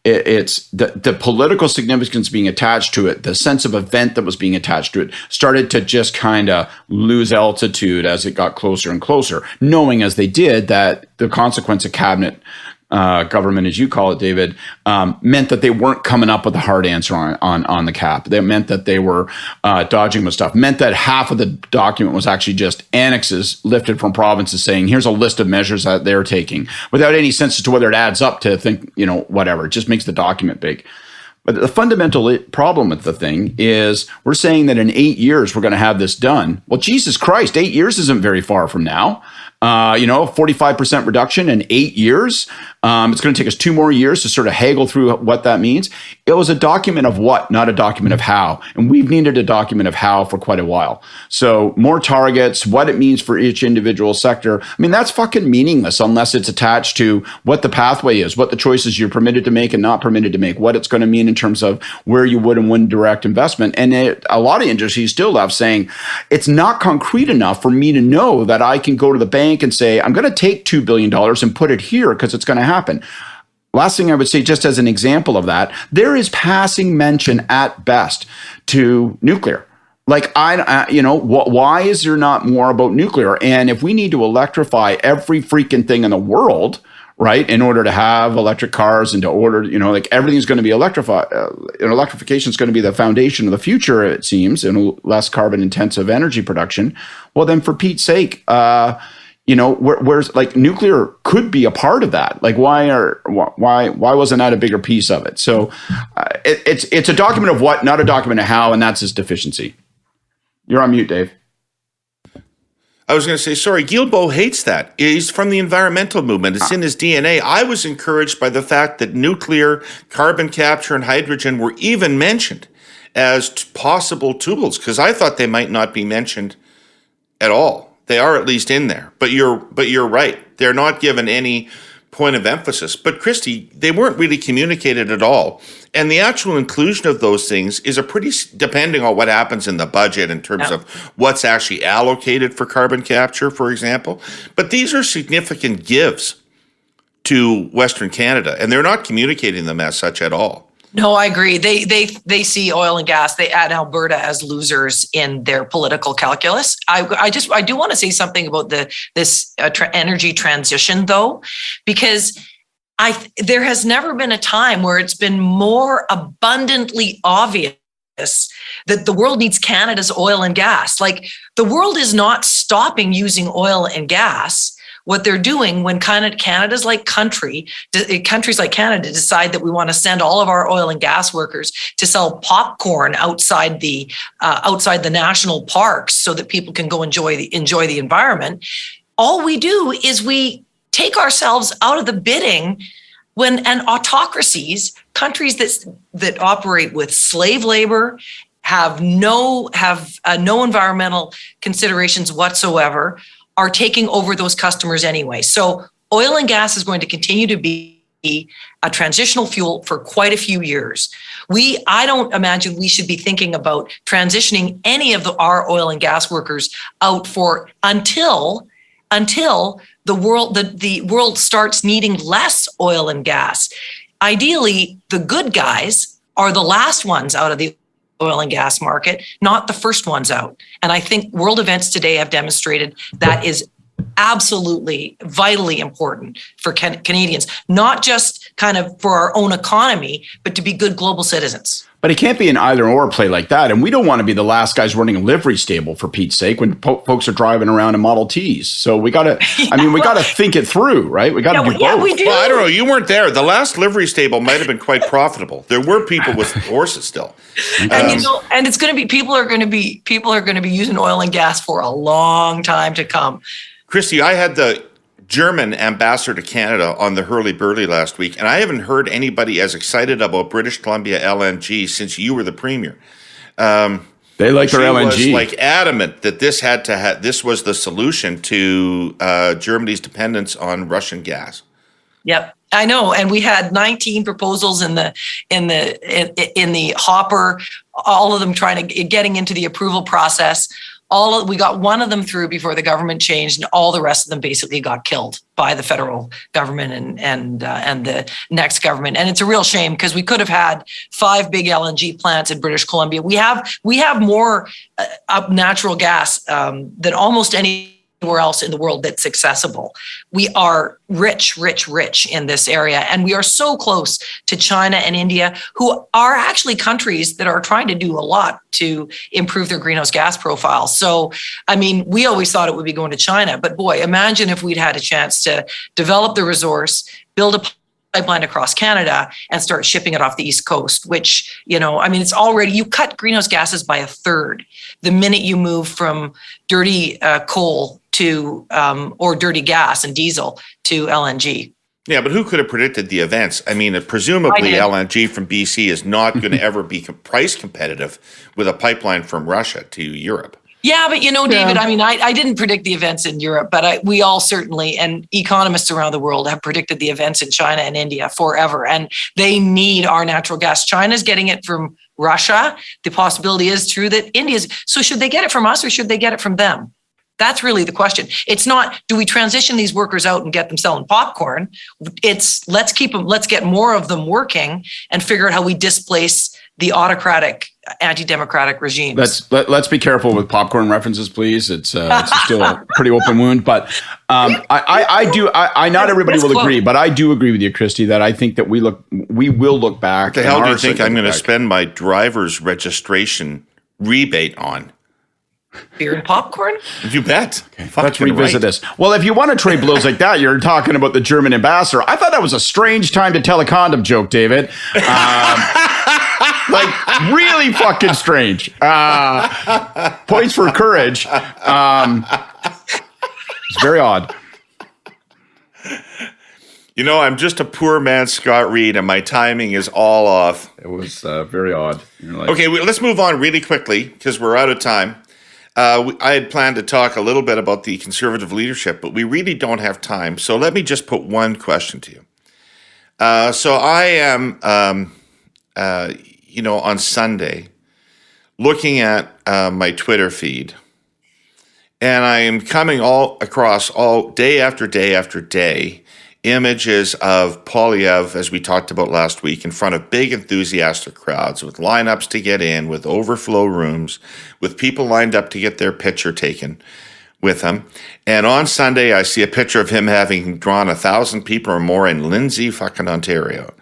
it's the political significance being attached to it, the sense of event that was being attached to it, started to just kind of lose altitude as it got closer and closer, knowing as they did that the consequence of cabinet government, as you call it, David, meant that they weren't coming up with a hard answer on the cap. That meant that they were dodging with stuff. Meant that half of the document was actually just annexes lifted from provinces saying, here's a list of measures that they're taking, without any sense as to whether it adds up to think, whatever. It just makes the document big. But the fundamental problem with the thing is we're saying that in 8 years we're going to have this done. Well, Jesus Christ, 8 years isn't very far from now. 45% reduction in 8 years. It's going to take us 2 more years to sort of haggle through what that means. It was a document of what, not a document of how. And we've needed a document of how for quite a while. So more targets, what it means for each individual sector. I mean, that's fucking meaningless unless it's attached to what the pathway is, what the choices you're permitted to make and not permitted to make, what it's going to mean in terms of where you would and wouldn't direct investment. And a lot of industries still left saying it's not concrete enough for me to know that I can go to the bank and say, I'm going to take $2 billion and put it here because it's going to happen. Last thing I would say, just as an example of that, there is passing mention at best to nuclear. Like, why is there not more about nuclear? And if we need to electrify every freaking thing in the world, right, in order to have electric cars and to order, everything's going to be electrified. Electrification is going to be the foundation of the future, it seems, and less carbon intensive energy production. Well, then for Pete's sake, where's like nuclear could be a part of that. Like, why wasn't that a bigger piece of it? So it's a document of what, not a document of how, and that's his deficiency. You're on mute, Dave. I was going to say, sorry, Guilbeault hates that. He's from the environmental movement. It's in his DNA. I was encouraged by the fact that nuclear, carbon capture, and hydrogen were even mentioned as possible tools, because I thought they might not be mentioned at all. They are at least in there. But you're right. They're not given any point of emphasis. But Christy, they weren't really communicated at all. And the actual inclusion of those things is depending on what happens in the budget in terms of what's actually allocated for carbon capture, for example. But these are significant gives to Western Canada, and they're not communicating them as such at all. No, I agree. They see oil and gas. They add Alberta as losers in their political calculus. I do want to say something about this energy transition, though, because there has never been a time where it's been more abundantly obvious that the world needs Canada's oil and gas. Like, the world is not stopping using oil and gas. What they're doing when countries like Canada decide that we want to send all of our oil and gas workers to sell popcorn outside the national parks so that people can go enjoy the environment, all we do is we take ourselves out of the bidding and autocracies, countries that operate with slave labor, have no environmental considerations whatsoever, are taking over those customers anyway. So oil and gas is going to continue to be a transitional fuel for quite a few years. I don't imagine we should be thinking about transitioning any of our oil and gas workers out until the world starts needing less oil and gas. Ideally, the good guys are the last ones out of the oil and gas market, not the first ones out. And I think world events today have demonstrated that is absolutely vitally important for Canadians, not just kind of for our own economy, but to be good global citizens. But it can't be an either or play like that. And we don't want to be the last guys running a livery stable, for Pete's sake, when folks are driving around in Model Ts. So we got to, we got to think it through, right? We got to do both. Yeah, we do. Well, I don't know. You weren't there. The last livery stable might have been quite profitable. There were people with horses still. And it's going to be, people are going to be using oil and gas for a long time to come. Christy, I had the German ambassador to Canada on the Herle last week, and I haven't heard anybody as excited about British Columbia LNG since you were the premier. They like their LNG. She was adamant that this was the solution to Germany's dependence on Russian gas. Yep, I know, and we had 19 proposals in the hopper, all of them getting into the approval process. We got one of them through before the government changed, and all the rest of them basically got killed by the federal government and the next government. And it's a real shame, because we could have had 5 big LNG plants in British Columbia. We have more natural gas than almost anywhere else in the world that's accessible. We are rich in this area, and we are so close to China and India, who are actually countries that are trying to do a lot to improve their greenhouse gas profile. So, we always thought it would be going to China, but boy, imagine if we'd had a chance to develop the resource, build a pipeline across Canada, and start shipping it off the East Coast, which, it's already, you cut greenhouse gases by 1/3 the minute you move from dirty coal to or dirty gas and diesel to LNG. Yeah, but who could have predicted the events? I mean, presumably LNG from BC is not going to ever be price competitive with a pipeline from Russia to Europe. Yeah, but David, I mean, I didn't predict the events in Europe, but we all certainly, and economists around the world have predicted the events in China and India forever, and they need our natural gas. China's getting it from Russia. The possibility is true that India's. So should they get it from us or should they get it from them? That's really the question. It's not, do we transition these workers out and get them selling popcorn? It's let's get more of them working and figure out how we displace the autocratic, anti-democratic regimes. Let's be careful with popcorn references, please. It's still a pretty open wound, but not everybody will agree, but I do agree with you, Christy, that I think that we will look back. What the hell do you think I'm going to spend my driver's registration rebate on? Beer and popcorn? You bet. Okay, let's revisit this. Well, if you want to trade blows like that, you're talking about the German ambassador. I thought that was a strange time to tell a condom joke, David. Like, really fucking strange. Points for courage. It's very odd. I'm just a poor man, Scott Reid, and my timing is all off. It was very odd. Okay, let's move on really quickly because we're out of time. I had planned to talk a little bit about the Conservative leadership, but we really don't have time. So let me just put one question to you. So I am, on Sunday, looking at my Twitter feed, and I am coming all day after day after day, images of Poilievre, as we talked about last week, in front of big enthusiastic crowds with lineups to get in, with overflow rooms, with people lined up to get their picture taken with him. And on Sunday, I see a picture of him having drawn 1,000 people or more in Lindsay, fucking Ontario.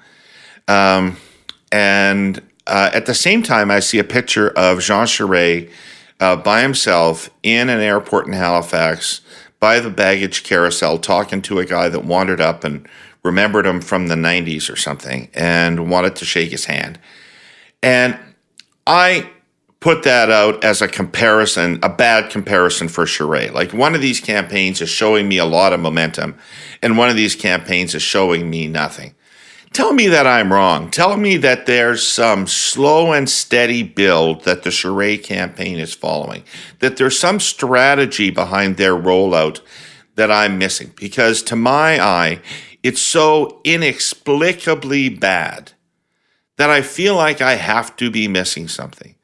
And at the same time, I see a picture of Jean Charest by himself in an airport in Halifax, by the baggage carousel, talking to a guy that wandered up and remembered him from the 90s or something and wanted to shake his hand. And I put that out as a comparison, a bad comparison for Charest. Like, one of these campaigns is showing me a lot of momentum, and one of these campaigns is showing me nothing. Tell me that I'm wrong. Tell me that there's some slow and steady build that the Charest campaign is following, that there's some strategy behind their rollout that I'm missing. Because to my eye, it's so inexplicably bad that I feel like I have to be missing something.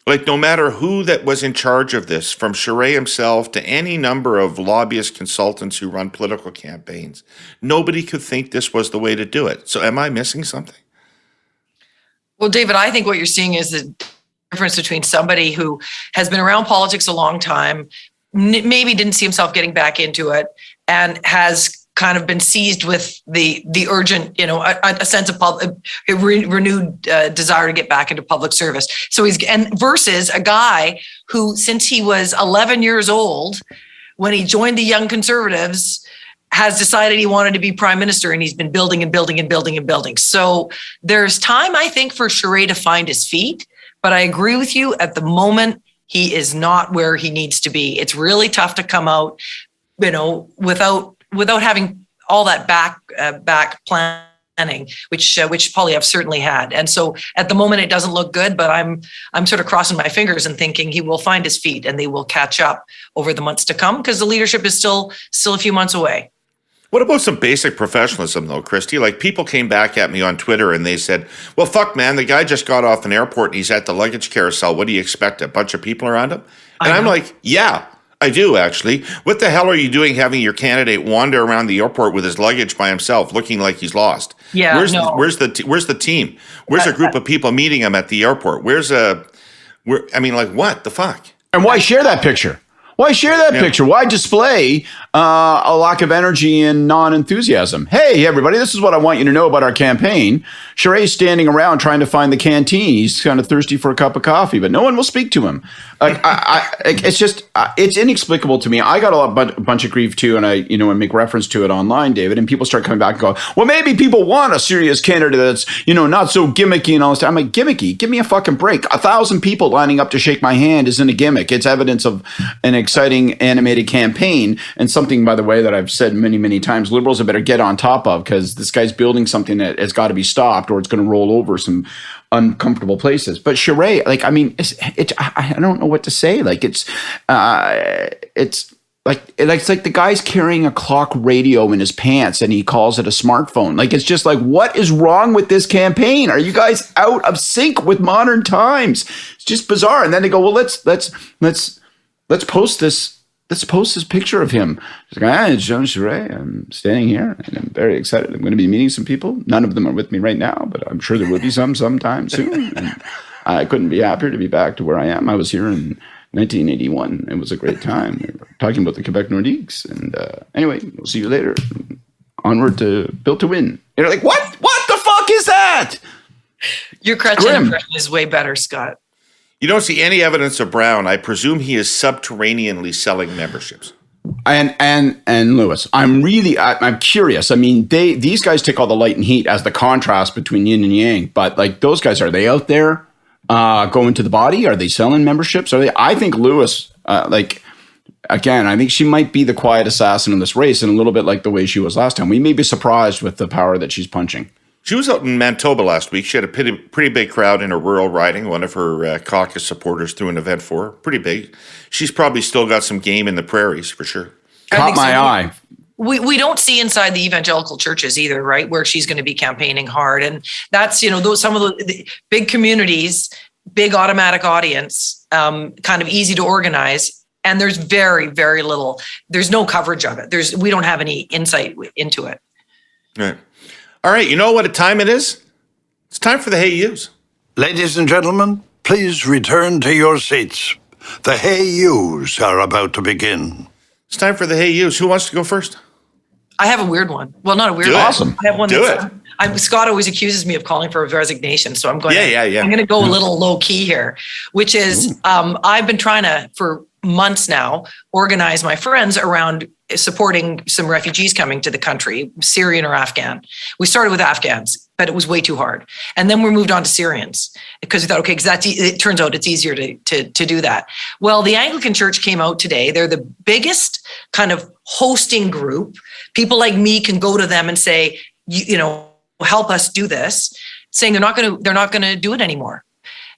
Like, no matter who that was in charge of this, from Charest himself to any number of lobbyist consultants who run political campaigns, nobody could think this was the way to do it. So am I missing something? Well, David, I think what you're seeing is the difference between somebody who has been around politics a long time, maybe didn't see himself getting back into it, and has kind of been seized with the urgent, a sense of renewed desire to get back into public service. So versus a guy who, since he was 11 years old, when he joined the Young Conservatives, has decided he wanted to be prime minister, and he's been building and building and building and building. So there's time, I think, for Charest to find his feet. But I agree with you, at the moment, he is not where he needs to be. It's really tough to come out, without having all that back planning, which Poilievre certainly had. And so at the moment, it doesn't look good, but I'm sort of crossing my fingers and thinking he will find his feet and they will catch up over the months to come, because the leadership is still a few months away. What about some basic professionalism, though, Christy? Like, people came back at me on Twitter and they said, well, fuck, man, the guy just got off an airport and he's at the luggage carousel. What do you expect? A bunch of people around him? And I'm like, yeah, I do, actually. What the hell are you doing having your candidate wander around the airport with his luggage by himself, looking like he's lost? Yeah, where's the team? Where's a group of people meeting him at the airport? What the fuck? And why share that picture? Why share that picture? Why display a lack of energy and non-enthusiasm? Hey, everybody, this is what I want you to know about our campaign. Charest standing around trying to find the canteen. He's kind of thirsty for a cup of coffee, but no one will speak to him. It's inexplicable to me. I got a bunch of grief too, and I make reference to it online, David, and people start coming back and go, well, maybe people want a serious candidate that's, not so gimmicky and all this. I'm like, gimmicky? Give me a fucking break. 1,000 people lining up to shake my hand isn't a gimmick. It's evidence of an exciting animated campaign, and something, by the way, that I've said many, many times, liberals have better get on top of, because this guy's building something that has got to be stopped, or it's going to roll over some uncomfortable places. But Sheree, like, I mean, I don't know what to say. Like, it's like the guy's carrying a clock radio in his pants and he calls it a smartphone. Like, it's just like, what is wrong with this campaign? Are you guys out of sync with modern times? It's just bizarre. And then they go, well, let's post this. Let's post this picture of him. It's like, it's Jean Charest. I'm standing here and I'm very excited. I'm going to be meeting some people. None of them are with me right now, but I'm sure there will be some sometime soon. And I couldn't be happier to be back to where I am. I was here in 1981. It was a great time. We were talking about the Quebec Nordiques. And anyway, we'll see you later. Onward to Built to Win. You're like, what? What the fuck is that? Your Chrétien impression is way better, Scott. You don't see any evidence of Brown. I presume he is subterraneanly selling memberships. And Lewis, I'm curious. I mean, these guys take all the light and heat as the contrast between yin and yang. But like, those guys, are they out there going to the body? Are they selling memberships? I think Lewis, again, I think she might be the quiet assassin in this race, and a little bit like the way she was last time. We may be surprised with the power that she's punching. She was out in Manitoba last week. She had a pretty big crowd in a rural riding. One of her caucus supporters threw an event for her. Pretty big. She's probably still got some game in the prairies, for sure. Caught my eye. We don't see inside the evangelical churches either, right? Where she's going to be campaigning hard. And that's, some of the big communities, big automatic audience, kind of easy to organize. And there's very, very little, there's no coverage of it. We don't have any insight into it. Right. All right, you know what time it is? It's time for the Hey Yous. Ladies and gentlemen, please return to your seats. The Hey Yous are about to begin. It's time for the Hey Yous. Who wants to go first? I have a weird one. Well, not a weird one. Awesome. I have one Do that's Scott always accuses me of calling for a resignation, so I'm going Yeah. I'm going to go a little low key here, which is I've been trying to, for months now, organize my friends around supporting some refugees coming to the country, Syrian or Afghan. We started with Afghans, but it was way too hard. And then we moved on to Syrians because we thought, okay, because it turns out it's easier to do that. Well, the Anglican Church came out today. They're the biggest kind of hosting group. People like me can go to them and say, help us do this, saying they're not going to do it anymore.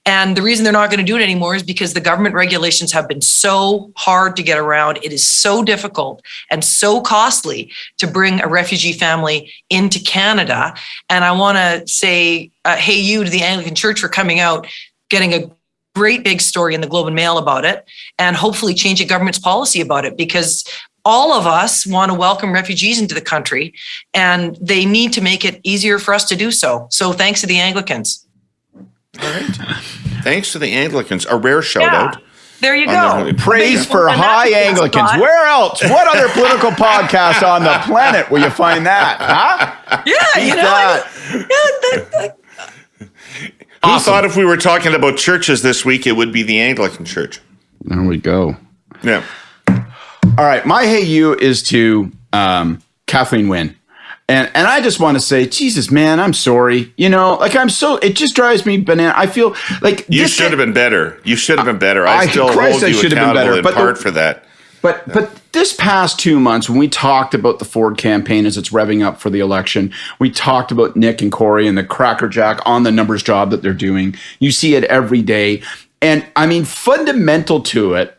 And the reason they're not going to do it anymore is because the government regulations have been so hard to get around. It is so difficult and so costly to bring a refugee family into Canada. And I want to say, hey, you to the Anglican Church for coming out, getting a great big story in the Globe and Mail about it, and hopefully changing government's policy about it, because all of us want to welcome refugees into the country, and they need to make it easier for us to do so. So thanks to the Anglicans. All right. Thanks to the Anglicans. A rare shout out. There you go. Praise for high Anglicans. Where else? What other political podcast on the planet will you find that? Huh? Yeah, Who thought if we were talking about churches this week, it would be the Anglican Church? There we go. Yeah. All right. My hey you is to Kathleen Wynne. And I just want to say, Jesus, man, I'm sorry. It just drives me banana. I feel like you should have been better. You should have been better. I still hold you accountable in part for that. But this past 2 months, when we talked about the Ford campaign as it's revving up for the election, we talked about Nick and Corey and the crackerjack on the numbers job that they're doing. You see it every day. And I mean, fundamental to it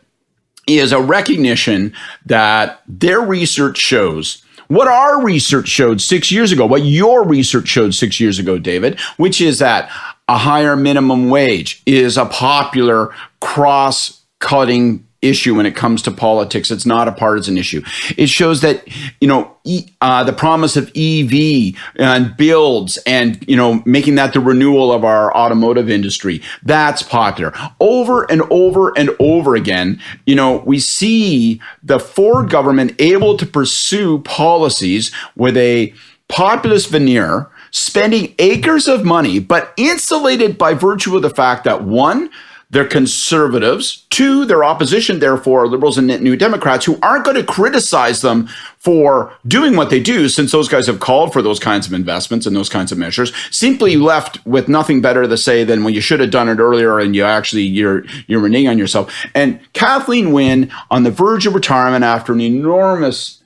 is a recognition that their research shows what our research showed 6 years ago, what your research showed 6 years ago, David, which is that a higher minimum wage is a popular cross-cutting issue when it comes to politics. It's not a partisan issue. It shows that, the promise of EV and builds and, making that the renewal of our automotive industry, that's popular. Over and over and over again, we see the Ford government able to pursue policies with a populist veneer, spending acres of money, but insulated by virtue of the fact that, one, they're conservatives. 2, they're opposition, therefore, liberals and New Democrats who aren't going to criticize them for doing what they do, since those guys have called for those kinds of investments and those kinds of measures, simply left with nothing better to say than, well, you should have done it earlier, and you're reneging on yourself. And Kathleen Wynne, on the verge of retirement after an enormous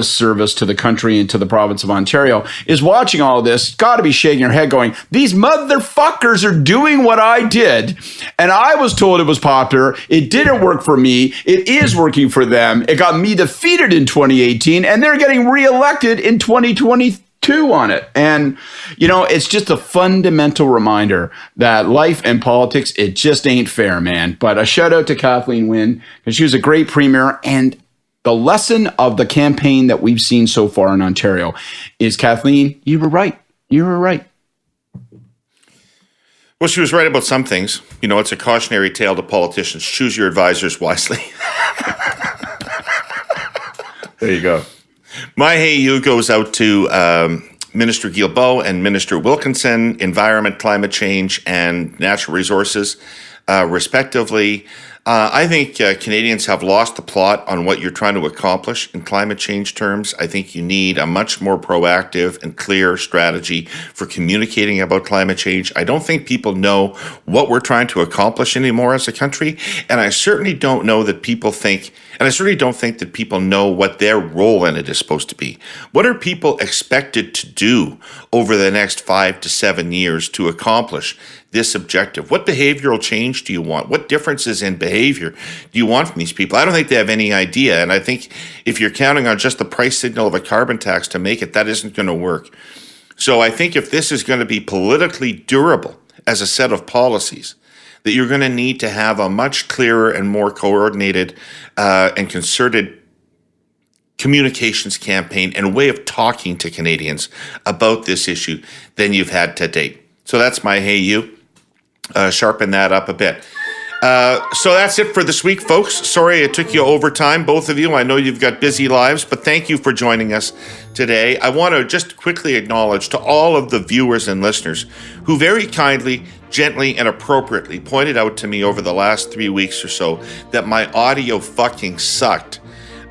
service to the country and to the province of Ontario, is watching all of this, got to be shaking her head going, these motherfuckers are doing what I did. And I was told it was popular. It didn't work for me. It is working for them. It got me defeated in 2018, and they're getting reelected in 2022 on it. And, it's just a fundamental reminder that life and politics, it just ain't fair, man. But a shout out to Kathleen Wynne, because she was a great premier. And the lesson of the campaign that we've seen so far in Ontario is, Kathleen, you were right. You were right. Well, she was right about some things. It's a cautionary tale to politicians. Choose your advisors wisely. There you go. My hey you goes out to Minister Guilbeault and Minister Wilkinson, Environment, Climate Change, and Natural Resources, respectively. I think Canadians have lost the plot on what you're trying to accomplish in climate change terms. I think you need a much more proactive and clear strategy for communicating about climate change. I don't think people know what we're trying to accomplish anymore as a country. And I certainly don't know that people think, and I certainly don't think that people know what their role in it is supposed to be. What are people expected to do over the next 5 to 7 years to accomplish this objective? What behavioral change do you want? What differences in behavior do you want from these people? I don't think they have any idea. And I think if you're counting on just the price signal of a carbon tax to make it, that isn't going to work. So I think if this is going to be politically durable as a set of policies, that you're going to need to have a much clearer and more coordinated and concerted communications campaign and way of talking to Canadians about this issue than you've had to date. So that's my hey you. Sharpen that up a bit. So that's it for this week, folks. Sorry it took you over time, both of you. I know you've got busy lives, but thank you for joining us today. I want to just quickly acknowledge to all of the viewers and listeners who very kindly, gently, and appropriately pointed out to me over the last 3 weeks or so that my audio fucking sucked.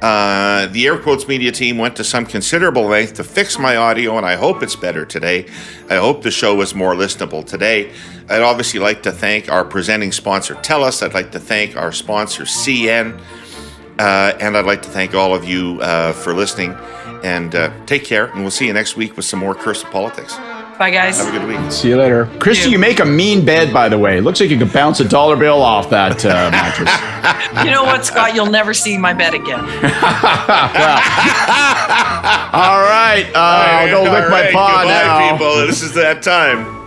The Air Quotes Media team went to some considerable length to fix my audio, and I hope it's better today. I hope the show is more listenable today. I'd obviously like to thank our presenting sponsor, Telus. I'd like to thank our sponsor, CN. And I'd like to thank all of you for listening. And take care, and we'll see you next week with some more Curse of Politics. Bye, guys. Have a good week. See you later. Christy, you make a mean bed, by the way. Looks like you could bounce a $1 bill off that mattress. You know what, Scott? You'll never see my bed again. All right. I'll go lick my paw now. Goodbye, people. This is that time.